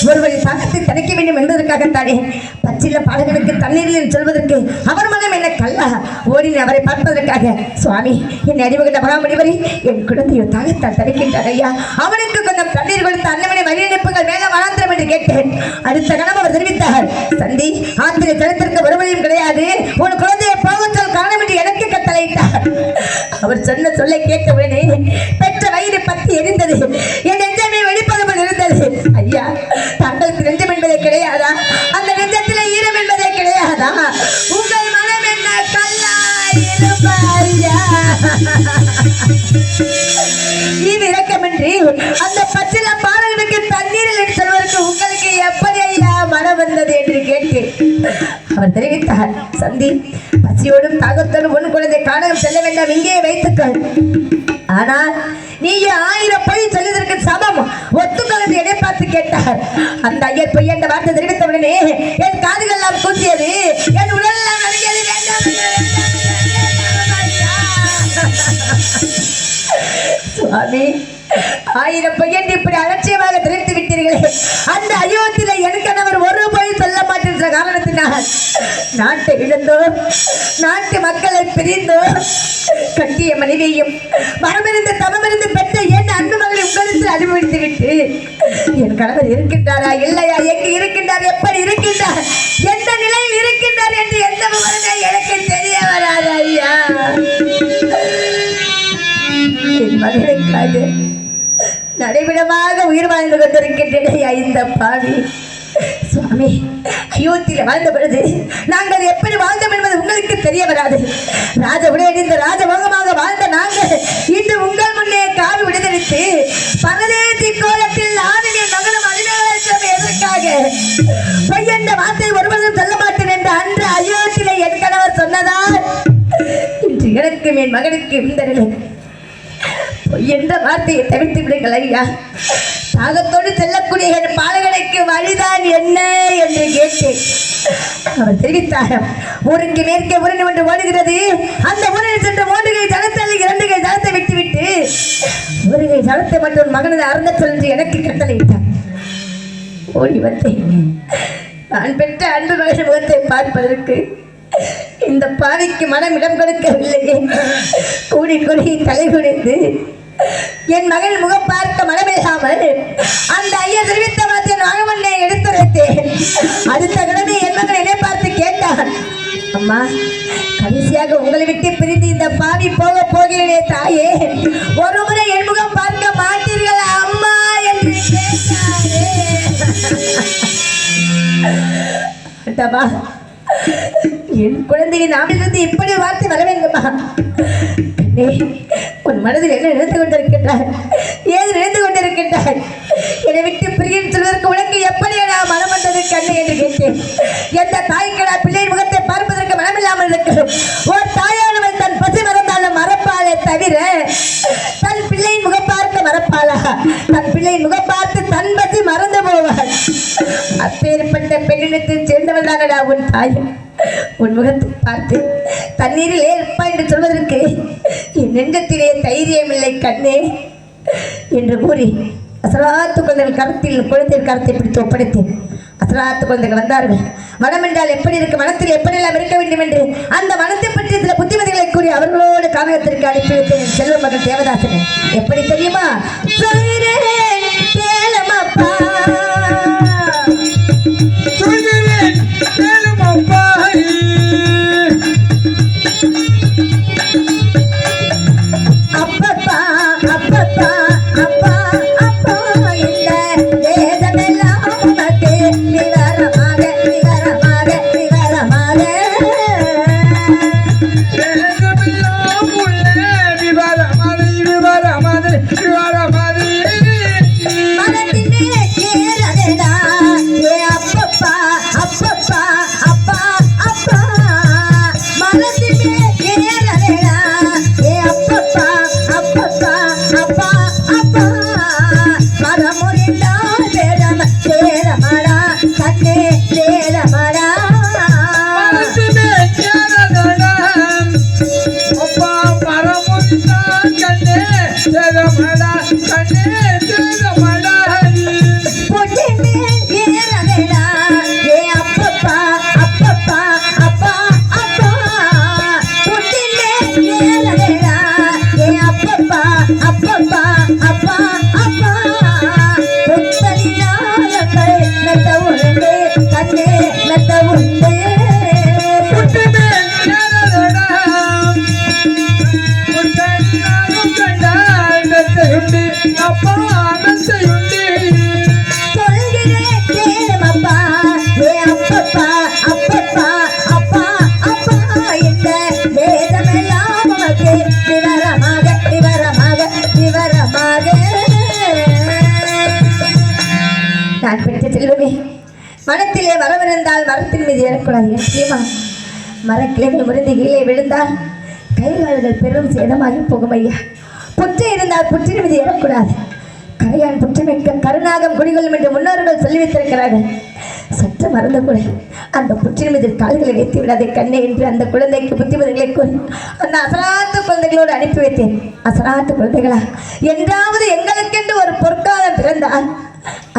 [SPEAKER 3] ஒருவரை தாக்கத்தை தணிக்க வேண்டும் என்பதற்காகத்தானே. பச்சில பாலகனுக்கு தண்ணீரில் சொல்வதற்கு அவர் மனம் என்ன கல்லா? ஓடினு அவரை பார்ப்பதற்காக. சுவாமி, என் அறிவுகிட்ட மகாமுடிவரை என் குழந்தையை தாகத்தால் தணிக்கின்றார் ஐயா, அவனுக்கு கொஞ்சம் தண்ணீர் கொடுத்து அன்னமனை வழி அனுப்புங்கள் மேல வளாந்திரம் என்று கேட்டேன். அடுத்த கணம் அவர் தெரிவித்தார், சந்தி ஆத்திரை தடுத்திருக்க வருவதையும் கிடையாது, உன் குழந்தையை போகச்சொல் காரணம் என்று எனக்கு கட்டளையிட்டார். அவர் சொன்ன சொல்லை கேட்கவேனே பெற்ற வயிறு பத்தி எரிந்தது, என் நெஞ்சமே வெளிப்பதமல் இருந்தது. ஐயா, தங்களுக்கு நெஞ்சம் என்பதே கிடையாதா? அந்த நெஞ்சத்தில் ஈரம் என்பதே கிடையாதா? உங்கள் மனம் என்ன கல்லா இருப்பா ஐயா? இது இரக்கமின்றி அந்த பச்சில பாடலுக்கு தண்ணீரில் சொல்வதற்கு உங்களுக்கு எப்படி ஐயா மனம் வந்தது என்று கேட்டேன். அவர் தெரிவித்தார், சந்தி பசியோடும் தாகத்தோடும் உன் குழந்தை காணகம் செல்ல வேண்டாம், இங்கே வைத்துக்கள். ஆனால் நீ 1000 பொய் சொல்லியதற்கு சமம் ஒத்துக்கள் என்று என்னை பார்த்து கேட்டார். அந்த ஐயர் பொய் என்ற வார்த்தை தெரிவித்தவுடனே என் காதுகள் எல்லாம் கூசியது, என் உடல் எல்லாம் நடுங்கியது. சுவாமி, 1000 பொய் என்று இப்படி அலட்சியமாக தெரிவித்து விட்டீர்களே. அந்த அயோத்தியில எனக்கு அவர் ஒரு பொய் சொல்ல மாட்டேன்ற காரணத்தினால் நாட்டை இழந்தோ, நாட்டு மக்களை பிரிந்தோ, கட்டிய மனைவியையும் மரமிருந்து தவமிருந்து பெற்ற என் அன்பு மகளை உங்களுக்கு அனுபவித்து விட்டு என் கணவர் இருக்கின்றாரா இல்லையா, எங்கு இருக்கின்றார், எப்படி இருக்கின்றார், எந்த நிலையில் இருக்கின்றார் என்று எந்த விவரமே எனக்கு தெரிய வராது ஐயா. என் மகளுக்காக நடைவிடமாக உயிர் வாழ்ந்து கொண்டிருக்கின்றேன் இந்த பாவி. சுவாமி, அயோத்தியில வாழ்ந்த பொழுது நாங்கள் எப்படி வாழ்ந்தோம் என்பது உங்களுக்கு தெரிய வராது. ராஜ உடையணிந்த ராஜபோகமாக வாழ்ந்த நாங்கள் இன்று உங்கள் முன்னே காவி விடுதலித்து பரதேசி கோலத்தில் ஆவினின் மகனும் அழிவுகளை எதற்காக? பொய்யென்ற வார்த்தை ஒருவரும் சொல்ல மாட்டேன் என்று அன்று அயோத்தியில என் கணவர் சொன்னதால் இன்று எனக்கு என் மகனுக்கு இந்த நிலை. என்ற வார்த்தையை தவிர்த்து விடுங்கள் ஐயா. தாகத்தோடு செல்லக்கூடிய என் பாலகனுக்கு வழிதான் என்ன என்று கேட்டேன். அவர் தெரிவித்தார், ஊருக்கு மேற்கே உருண்டு ஒன்று ஓடுகிறது, அந்த ஊரில் சென்ற 3 கை ஜலத்தில் 2 கை ஜலத்தை விட்டுவிட்டு 1 கை ஜலத்தை மட்டும் மகனது அறந்த சொல்லி எனக்கு கட்டளையிட்டார். ஓடி வந்தேன். நான் பெற்ற அன்பு மகன் முகத்தை பார்ப்பதற்கு இந்த பாவிக்கு மனம் இடம் கொடுக்கவில்லையே. கூடி கூடி தலை குடிந்து என் மகள் முகம் பார்க்க மனமில்லாமல் அந்த ஐயர் தெரிவித்த வார்த்தை நாகமண்ணை எடுத்துரைத்தேன். அடுத்த கிழமை என் மகன் என்னை பார்த்து கேட்டான், அம்மா, கடைசியாக உங்களை விட்டு பிரிந்து இந்த பாவி போக போகிறேனே தாயே, ஒரு முறை என் முகம் பார்க்க மாட்டீர்களா அம்மா என்று கேட்டாரே. என் குழந்தையின் நாவிலிருந்து இப்படி வார்த்தை வர வேண்டுமா? உன் மனதில் என்ன நினைத்து கொண்டிருக்கின்றார், ஏது நினைத்து கொண்டிருக்கின்றார்? என்னை விட்டு பிரியும் சொல்வதற்கு உனக்கு எப்படி நான் மனம் வந்தது கண்ணு என்று கேட்டேன். எந்த தாய்க்கடா பிள்ளையின் முகத்தை பார்ப்பதற்கு மனமில்லாமல் இருக்கிறோம். ஒரு தாயானவள் தன் பசி மறந்தாலும் மறப்பாளே தவிர தன் பிள்ளையின் முகம் பார்க்க மறப்பாளா? தன் பிள்ளையின் முகம் பார்த்து தன் பசி மறந்து போவாள். அப்பேற்பட்ட பெண்ணினத்தில் சேர்ந்தவள் தானடா உன் தாய். உன் முகத்தை பார்த்து தண்ணீரிலே இருப்பா என்று சொல்வதற்கு என் நெஞ்சத்திலே தைரியம் இல்லை கண்ணே என்று கூறி அசலாத்து குழந்தைகள் கருத்தில் குழந்தைகள் கருத்தை பிடித்து ஒப்படைத்தேன். அசலாத்து குழந்தைகள் வந்தார்கள். மனம் என்றால் எப்படி இருக்கு, மனத்தில் எப்படியெல்லாம் இருக்க வேண்டும் என்று அந்த மனத்தை பற்றி சில புத்திமதிகளை கூறி அவர்களோடு காவியத்திற்கு அனுப்பி வைத்தேன். என் செல்வ மகன் தேவதாசனை எப்படி தெரியுமா?
[SPEAKER 5] உள்ள
[SPEAKER 3] மரம் இருந்தால் மரத்தின் மீது ஏறக்கூடாது நிச்சயமா மரக்கிளைகள் முறிந்து கீழே விழுந்தால் கைகால்கள் பெரும் சேதமாகி போகும் ஐயா. புற்று இருந்தால் புற்றின் மீது ஏறக்கூடாது. கரையான் புற்றுமிக்க கருணாகம் குடிகொள்ளும் என்று முன்னோர்கள் சொல்லி வைத்திருக்கிறார்கள். சற்று மறந்து கூட அந்த புற்றின் மீது கால்களை வைத்து விடாதே கண்ணே என்று அந்த குழந்தைக்கு புத்திமதிகளை கூறி அந்த அசலாத்து குழந்தைகளோடு அனுப்பி வைத்தேன். அசலாத்து குழந்தைகளா, என்றாவது எங்களுக்கென்று ஒரு பொற்காலம் பிறந்தால்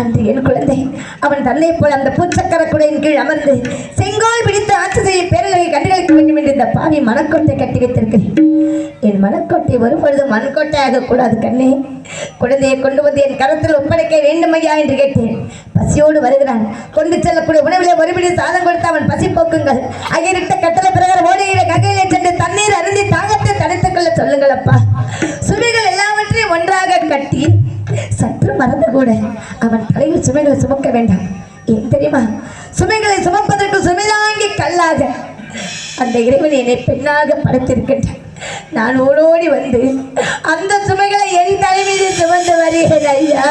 [SPEAKER 3] அன்று என் குழந்தை அவன் தந்தை போல் அந்த பூச்சக்கர குடையின் கீழ் அமர்ந்து செங்கோல் பிடித்து ஆட்சி செய்ய பேரழகை கண்டுகளிக்க வேண்டும் என்று இந்த பாவி மனக்கோட்டை கட்டி வைத்திருக்கிறேன். என் மனக்கோட்டை ஒருபொழுது மண்கோட்டையாக கூடாது கண்ணே. குழந்தையை கொண்டு வந்து என் கரத்தில் ஒப்படைக்க வேண்டும் ஐயா என்று கேட்டேன். பசியோடு வருகிறான். கொண்டு செல்லக்கூடிய உணவிலே ஒருபடி சாதம் கொடுத்து அவன் பசி போக்குங்கள். ஐயரிட்ட கட்டளை பிரகாரம் ஓடையில ககையிலே சென்று தண்ணீர் அருந்தி தாகத்தை தடுத்துக் கொள்ள சொல்லுங்கள் அப்பா. சுமைகள் எல்லாவற்றையும் ஒன்றாக கட்டி சற்று மறந்து கூட அவன் தலையில் சுமைகளை சுமக்க வேண்டாம். ஏன் தெரியுமா? சுமைகளை சுமப்பதற்கு சுமைதாங்கி கல்லாக அந்த இறைவன் என்னை பெண்ணாக படைத்திருக்கின்றான். நான் ஓடோடி வந்து அந்த சுமைகளை என் தலைமீது சுமந்து வருகிறேன் ஐயா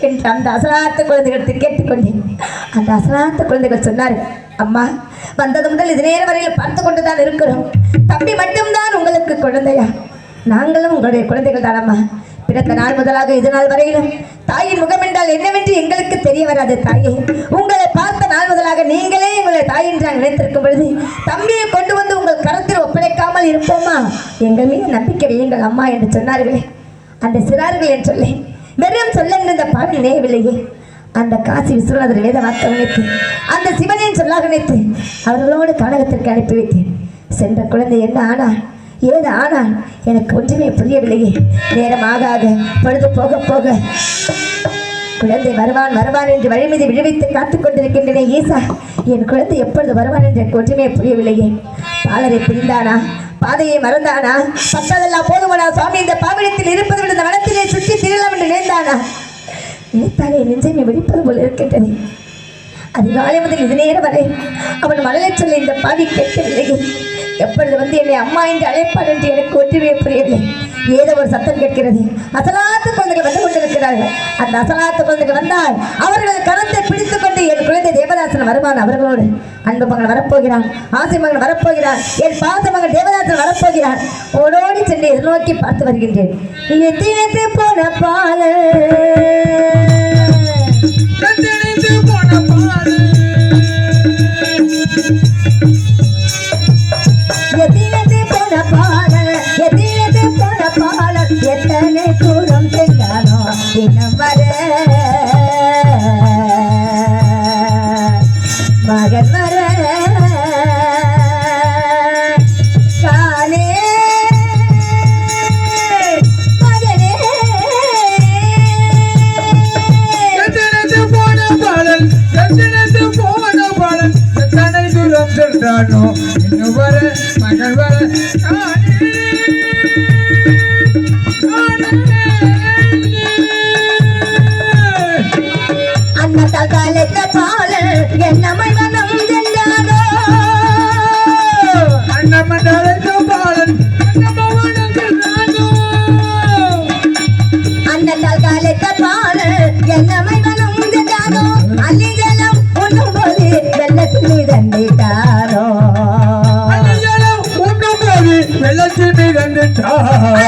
[SPEAKER 3] என்று அந்த அசலாத்த குழந்தைகள் கேட்டுக்கொண்டேன். அந்த அசலாத்த குழந்தைகள் சொன்னார்கள், அம்மா வந்தது முதல் இது நேரம் வரையில் பார்த்து கொண்டுதான் இருக்கிறோம். தம்பி மட்டும்தான் உங்களுக்கு குழந்தையா? நாங்களும் உங்களுடைய குழந்தைகள் தானம்மா. பிறந்த நாள் முதலாக இது நாள் வரையிலும் தாயின் முகம் என்றால் என்னவென்று எங்களுக்கு தெரிய வராது தாயே. உங்களை பார்த்த நாள் முதலாக நீங்களே எங்களை தாய் என்று நினைத்திருக்கும் பொழுது தம்பியை கொண்டு வந்து உங்கள் கரத்தில் ஒப்படைக்காமல் இருப்போமா? எங்கள் மீது நம்பிக்கை வையுங்கள் அம்மா என்று சொன்னார்களே. அந்த சிறார்கள் என்று சொல்லேன் வெறும் சொல்ல இந்த பாடல் நேயவில்லையே. அந்த காசி விஸ்வநாதர் வேத வார்த்தை நினைத்து அந்த சிவனின் சொல்லாக நினைத்து அவர்களோடு கானகத்திற்கு அனுப்பி வைத்தேன். சென்ற குழந்தை என்ன ஆனால் ஏது ஆனால் எனக்கு ஒன்றுமே புரியவில்லையே. நேரம் ஆக ஆக பொழுது போக போக குழந்தை வருவான் வருவான் என்று வழி மீது விழுவித்து காத்துக் கொண்டிருக்கின்றன. ஈசா, என் குழந்தை எப்பொழுது வருவான் என்று எனக்கு ஒன்றுமே புரியவில்லையே. பாலரை பிரிந்தானா? பாதையை மறந்தானா? பட்டதெல்லாம் போதுமானா சுவாமி இந்த பாவிடத்தில் இருப்பது விட இந்த வனத்திலே சுற்றி திரளம் என்று நினைந்தானா? நினைத்தாலே நெஞ்சமே வெடிப்பது போல் இருக்கின்றது. அதிகாலை முதல் இது நேரம் வரை அவன் மழலை சொல்ல இந்த பாவி கேட்கவில்லையே. எப்பொழுது வந்து என்னை அம்மா என்று அழைப்பான் என்று எனக்கு ஒன்றுமே புரியவில்லை. ஏதோ ஒரு சத்தம் கேட்கிறது. அசலாத்து குழந்தைகள் வந்து கொண்டிருக்கிறார்கள். அந்த அசலாத்து குழந்தைகள் வந்தால் அவர்கள் கரத்தை பிடித்துக் கொண்டு என் குழந்தை தேவதாசன் வருவான். அவர்களோடு அன்பு மகன் வரப்போகிறான், ஆசை மகன் வரப்போகிறான், என் பாச மகன் தேவதாசன் வரப்போகிறான். ஓடோடி சென்று எதிர்நோக்கி பார்த்து வருகின்றேன். எத்தினத்து போன பால எத்தனை தூரம் சென்றானோ தினம் வர மகன் வர காலே மகனே
[SPEAKER 1] எத்தனை போன பாடல் எத்தனை தூரம் சென்றானோ இன்னும் வர மகன் வர
[SPEAKER 3] காலத்த பாலல் என்னமை மனம் சென்றானோ
[SPEAKER 1] அன்னமண்டலத்த பாலல் என்னமவனம் சென்றானோ
[SPEAKER 3] அன்னத்தால் காலத்த பாலல் என்னமை மனம் சென்றானோ அள்ளிஜலம் உண்ணும் போது வெள்ளத்தில் மிதந்திட்டானோ
[SPEAKER 1] அள்ளிஜலம் உண்ணும் போது வெள்ளத்தில் மிதந்திட்டானோ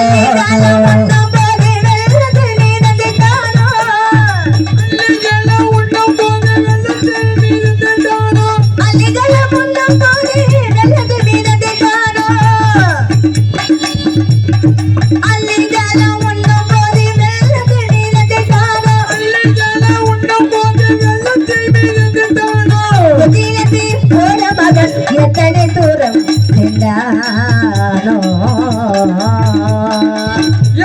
[SPEAKER 3] எத்தனை தூரம் சென்றானோ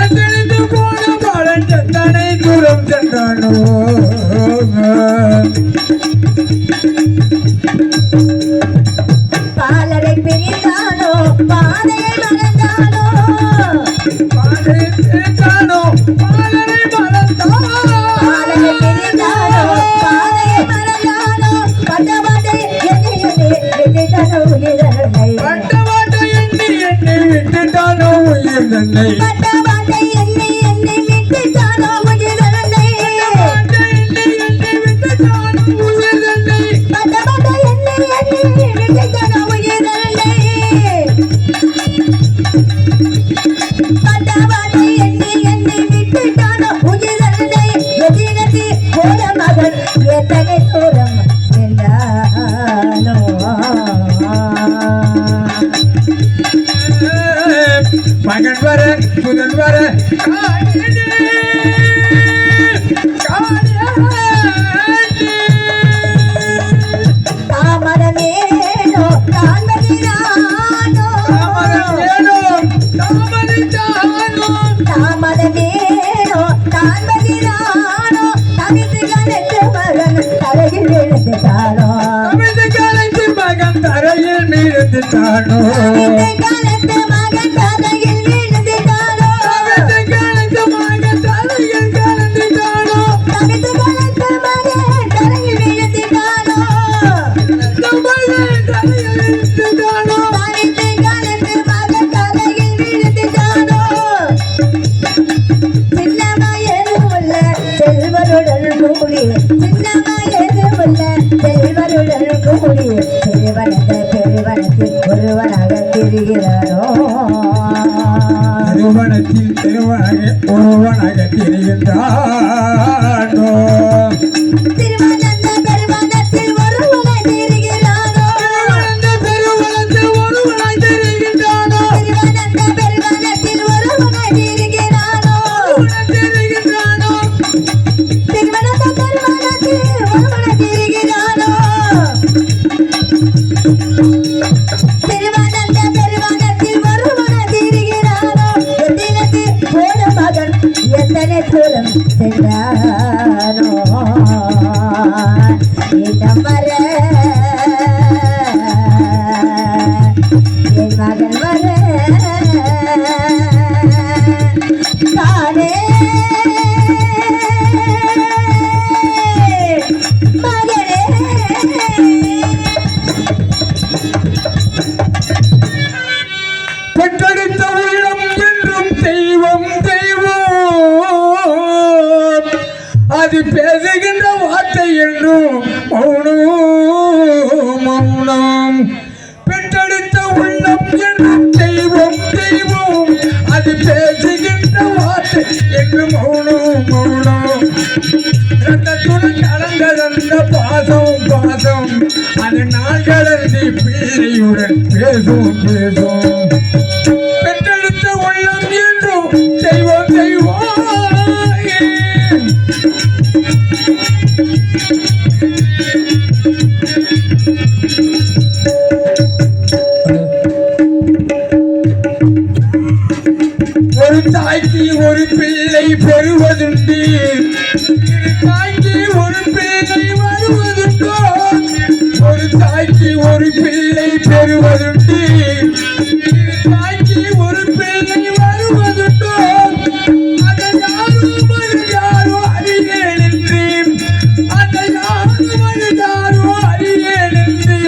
[SPEAKER 1] எத்தனை போன பாலன் எத்தனை தூரம் சென்றானோ
[SPEAKER 3] பாலரை பிரிந்தானோ பாதையை மறந்தானோ
[SPEAKER 1] பாலரை பிரிந்தானோ பாலரை மறந்தானோ
[SPEAKER 3] பாலரை பிரிந்தானோ பாதையை மறந்தானோ பட்டவாட்டை விட்டுட்டானோ உயிரனை
[SPEAKER 1] பட்டவாட்டை எண்ணி விட்டுட்டானோ உயிரனை
[SPEAKER 3] பட்டவாட்டை எண்ணி விட்டுட்டானோ உயிரனை
[SPEAKER 1] விட்டுட்டானோ உயிரனை திருமணத்தில் ஒருவனாக தெரிகின்றானோ பெற்றெடுத்த உள்ளம் என்றும் தெய்வம் தெய்வம் அது பேசுகின்ற வார்த்தை என்றும் மௌனம் மௌனம் பெற்றெடுத்த உள்ளம் என்றும் தெய்வம் தெய்வம் அது பேசுகின்ற வார்த்தை என்றும் மௌனம் மௌனம் ரத்தத்துடன் கலந்ததந்த பாசம் பாசம் அது நாள் கடந்து பிள்ளையுடன் பேசும் பேசும் பெற்றெடுத்த உள்ளம் என்றும் தெய்வம் தெய்வம் ஒரு தாய்க்கு ஒரு பிள்ளை பெறுவதுண்டு தாய்க்கு ஒரு பிள்ளை வருவதுண்டோ ஒரு தாய்க்கு ஒரு பிள்ளை பெறுவதுண்டு தாய்க்கு ஒரு பிள்ளை வருவதுண்டோ அதை யாரோ அறியேன் என்று அதை யாரோ அறியேன் என்று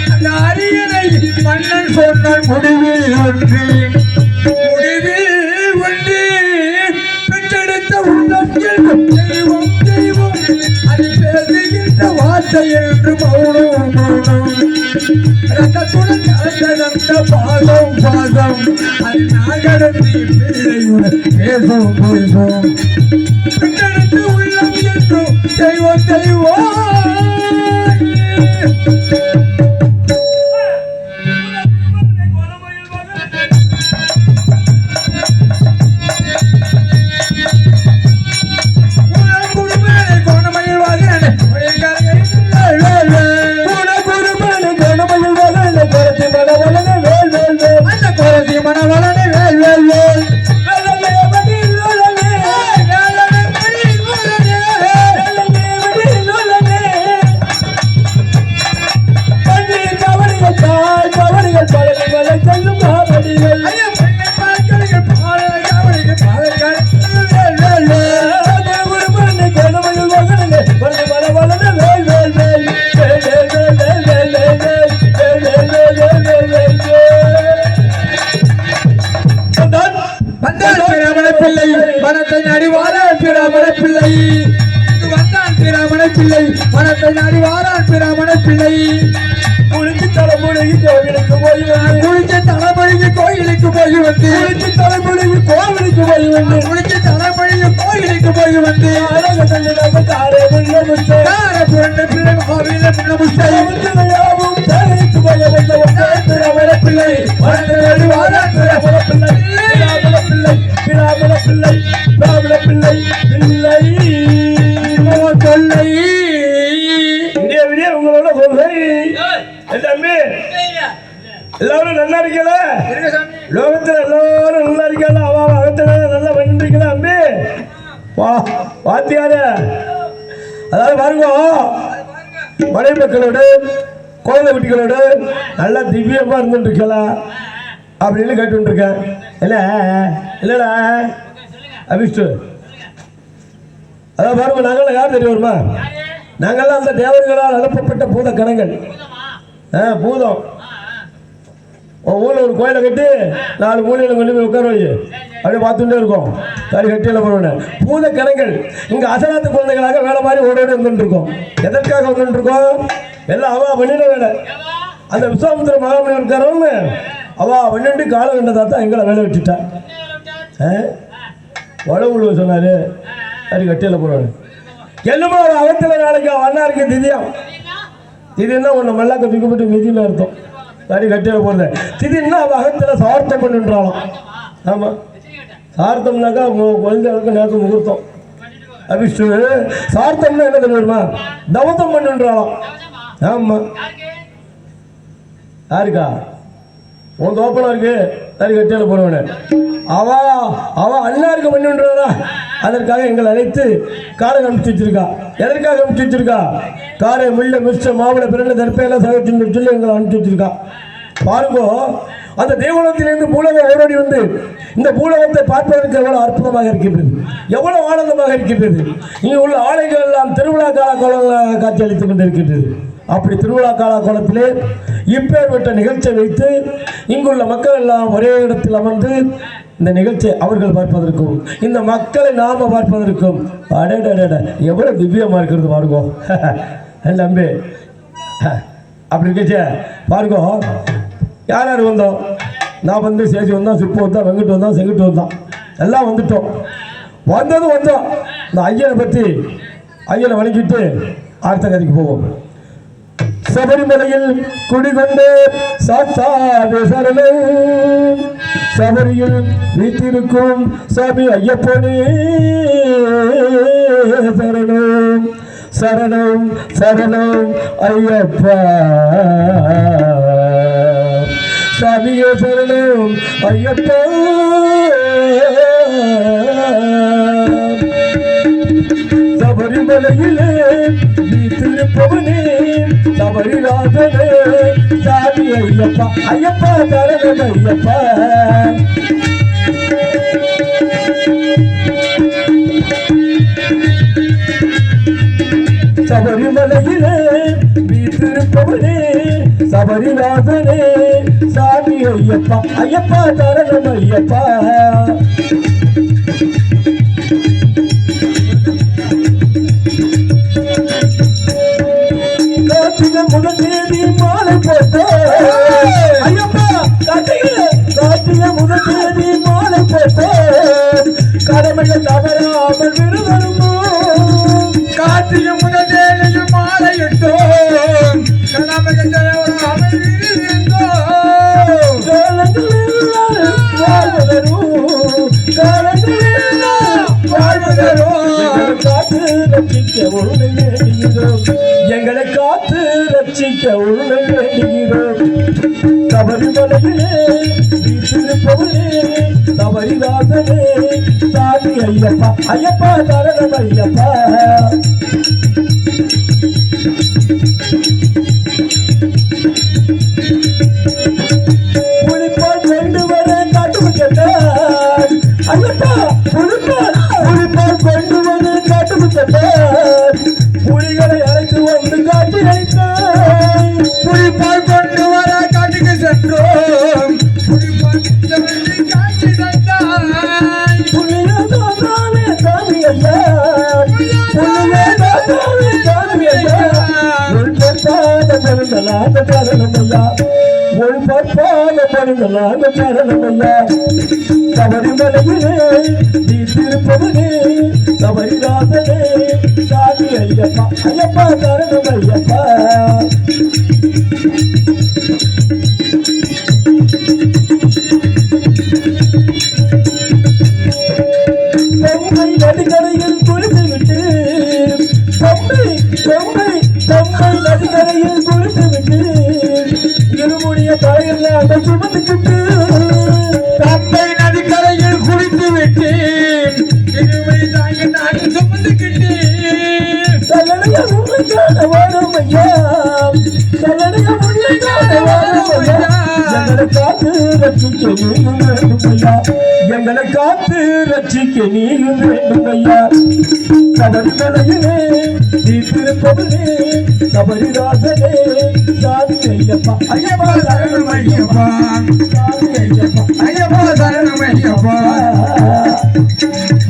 [SPEAKER 1] அந்த அரியணை மன்னன் சொன்னால் முடிவில் ஒன்று என்று மௌனம் மௌனம் ரத்தத்துடன் கலந்த பாசம் பாசம் அது நாகடந்தி பிள்ளையுடன் பேசும் பேசும் பெற்றெடுத்து உள்ளம் என்றும் தெய்வம் தெய்வம் மனத்தை நாடி வாரான் பிராமண பிள்ளை வந்தான் பிராமண பிள்ளை மனத்தை நாடி வாரான் பிராமண பிள்ளை குளிச்சு தலைமுறைக்கு கோவிலுக்கு போய் குளிச்ச தலைமுறைக்கு கோயிலுக்கு போய் வந்து குளிச்சு தலைமுறைக்கு கோவிலுக்கு போய் வந்து குளிச்ச தலைமுறைக்கு கோயிலுக்கு போய் வந்து அழகு தாரே முள்ள முட்டை தார புரண்ட பிள்ளை கோவில முள்ள முட்டை யாவும் கோவிலுக்கு போய் வந்து பிராமண பிள்ளை மனத்தை நாடி வாரான் பிராமண பிள்ளை பிராமண பிள்ளை பிராமண பிள்ளை பிள்ளை தொல்லை விடிய விடிய உங்களோட சொல்லை தம்பி எல்லாரும் நல்லா இருக்கல? லோகத்துல எல்லாரும் நல்லா இருக்கல? அவ அகத்துல நல்லா பண்ணிருக்கல அம்பி? வா வாத்தியாரு, அதாவது பாருங்க, மனை மக்களோடு குழந்தை குட்டிகளோடு நல்லா திவ்யமா இருந்துட்டு இருக்கலாம் அப்படின்னு கேட்டு இருக்கேன். இல்லை இல்லைடா அபிஷ்டு, அதான் பாருங்க, நாங்களாம் யார் தெரியுமா? நாங்கள்லாம் அந்த தேவர்களால் அனுப்பப்பட்ட பூத கணங்கள். பூதம் ஊரில் ஒரு கோயிலை கட்டி 4 மூலையில் கொண்டு போய் உட்கார வை, அப்படியே பார்த்துட்டே இருக்கோம். சரி கட்டியில் போடுவேன். பூத கணங்கள் இங்கே அசலாத்து குழந்தைகளாக வேலை மாதிரி ஓடோடு வந்துட்டு இருக்கோம். எதற்காக வந்துட்டு இருக்கோம்? எல்லாம் அவா பண்ணிட வேலை. அந்த விஸ்வாமித்திர மகாமணி இருக்காரன்னு அவா பண்ணிட்டு காலம் கண்டதா தான் எங்களை வேலை விட்டுட்டா. உழவு சொன்னார். சரி கட்டியில் போடுவாங்க. என்னமோ அவத்தில் நாளைக்கு அண்ணா இருக்கு திதியம். திதின்னா ஒன்று மல்லாக்க பிக்கப்பட்டு மிதியில் அர்த்தம். சரி கட்டியில் போடுறது. திதின்னா அவள் அகத்தில் சார்த்தம் பண்ணுன்றாலும். ஆமாம், சார்த்தம்னாக்கா குழந்தைகளுக்கு நேற்று முகூர்த்தம். அபிஷ்டு சார்த்தம்னா என்ன தெரியுமா? தவத்தம் பண்ணுன்றாலும். ஆமாம், யாருக்கா உன் தோப்பனா இருக்கு. சரி கட்டியில் போடுவேன். அவ அண்ணாருக்கு பண்ணுன்றா. அதற்காக எங்களை அழைத்து காரை அனுப்பிச்சு வச்சிருக்கா. எதற்காக அனுப்பிச்சு வச்சிருக்கா? காரை முள்ள மிச்ச மாவுளை பிறந்த தற்பையெல்லாம் சகத்தின்னு சொல்லி எங்களை அனுப்பிச்சு வச்சிருக்கா. பாருங்கோ, அந்த தேவலத்திலிருந்து பூலகம் ஓடோடி வந்து இந்த பூலகத்தை பார்ப்பதற்கு எவ்வளவு அற்புதமாக இருக்கின்றது, எவ்வளவு ஆனந்தமாக இருக்கின்றது. இங்கே உள்ள ஆலைகள் எல்லாம் திருவிழா கால காட்சி அளித்துக் கொண்டிருக்கின்றது. அப்படி திருவிழா கால கோலத்திலே இப்பேற்பட்ட நிகழ்ச்சியை வைத்து இங்குள்ள மக்கள் எல்லாம் ஒரே இடத்தில் அமர்ந்து இந்த நிகழ்ச்சியை அவர்கள் பார்ப்பதற்கும் இந்த மக்களை நாம பார்ப்பதற்கும் அடடட எவ்வளவு திவ்யமா இருக்கிறது பாருங்கோ. நம்பி அப்படி இருக்கச்சே பாருங்கோ. யார் யார் வந்தோம்? நான் வந்து சேசி வந்தான், சிப்பு வந்தான், வெங்கட்டு வந்தான், செங்குட்டு வந்தான், எல்லாம் வந்துட்டோம். வந்தோம். இந்த ஐயனை பற்றி ஐயனை வணங்கிட்டு அடுத்த கதைக்கு போவோம். சபரிமலையில் குடிகொண்டு சாத்தாவே சரணம், சபரியில் வீட்டிருக்கும் சாமி ஐயப்பனே சரணம், சரணம் சரணம் ஐயப்பா, சாமியே சரணம் ஐயப்பா. சபரிமலையிலே நீ திருப்பவனே சபரிநாதனே சாமி ஐயப்பா, ஐயப்பா சரணம் ஐயப்பா. சபரிமலையிலே நீ திருப்பவனே சபரிநாதனே சாமி ஐயப்பா, ஐயப்பா சரணம் ஐயப்பா. முதல் தேதி மாலை போட்டோ ஐயப்பா, கார்த்திகை முதல் தேதி மாலை போட்டோ கடமையை தவறாமல் விருதருமோ, கார்த்திகை முதல் தேதி மாலை இட்டோ கடமையை தவறாமல் விருந்தோ, காத்து ரட்சிக்க உண்மை வேண்டுகிறோம், எங்களை காத்து ரட்சிக்க உண்மை வேண்டுகிறோம். சபரிமலையிலே திருப்பவனே சபரிநாதனே சாமி ஐயப்பா, ஐயப்பா சரணம் ஐயப்பா. புலிப்பால் கொண்டு வர காட்டு கேட்டார் ஐயப்பா, புலிப்பால் கொண்டு வந்து காட்டு கேட்டார், புலிகளை அழைத்து வந்து காட்சி அளித்தார், புலிப்பால் கொண்டு வர காட்டுக்கு சென்றோம், புலிப்பால் காட்சி தந்தாய், புலியாதானே சாமி ஐயா, புலியாதானே சாமி ஐயா, ஒரு பொற்பாத மருந்தலாக சரணம் ஐயா, ஒரு பொற்பாத மருந்தலாக சரணம் ஐயா. சபரிமலையிலே நீ திருப்பவனே சபரிநாதனே சாமி ஐயப்பா, ஐயப்பா சரணம் ஐயப்பா. பொம்மை நதிக்கரையில் குளித்து விட்டு, பொம்மை நதிக்கரையில் குளித்து விட்டு இருமுடிய தலையெல்லாம் சுமந்துக்கிட்டு தந்தை நதிக்கரையில் குளித்து விட்டேன் இருமை தாங்கி நான் சுமந்துக்கிட்டேன் கல்லணைய முள்ளைக்கான வரும் ஐயா கல்லணைய முள்ளைக்கான வரும் ஐயா எங்களை காத்து ரட்சிக்க நீயும் வேண்டும் ஐயா எங்களை காத்து ரட்சிக்க நீயும் வேண்டும் ஐயா கடற்கரையிலே நீ திருப்பதிலே சபரிராசனே சாமி ஐயப்பா ஐயப்பா சரணம் ஐயப்பா சாமி ஐயப்பா ஐயப்பா சரணம் ஐயப்பா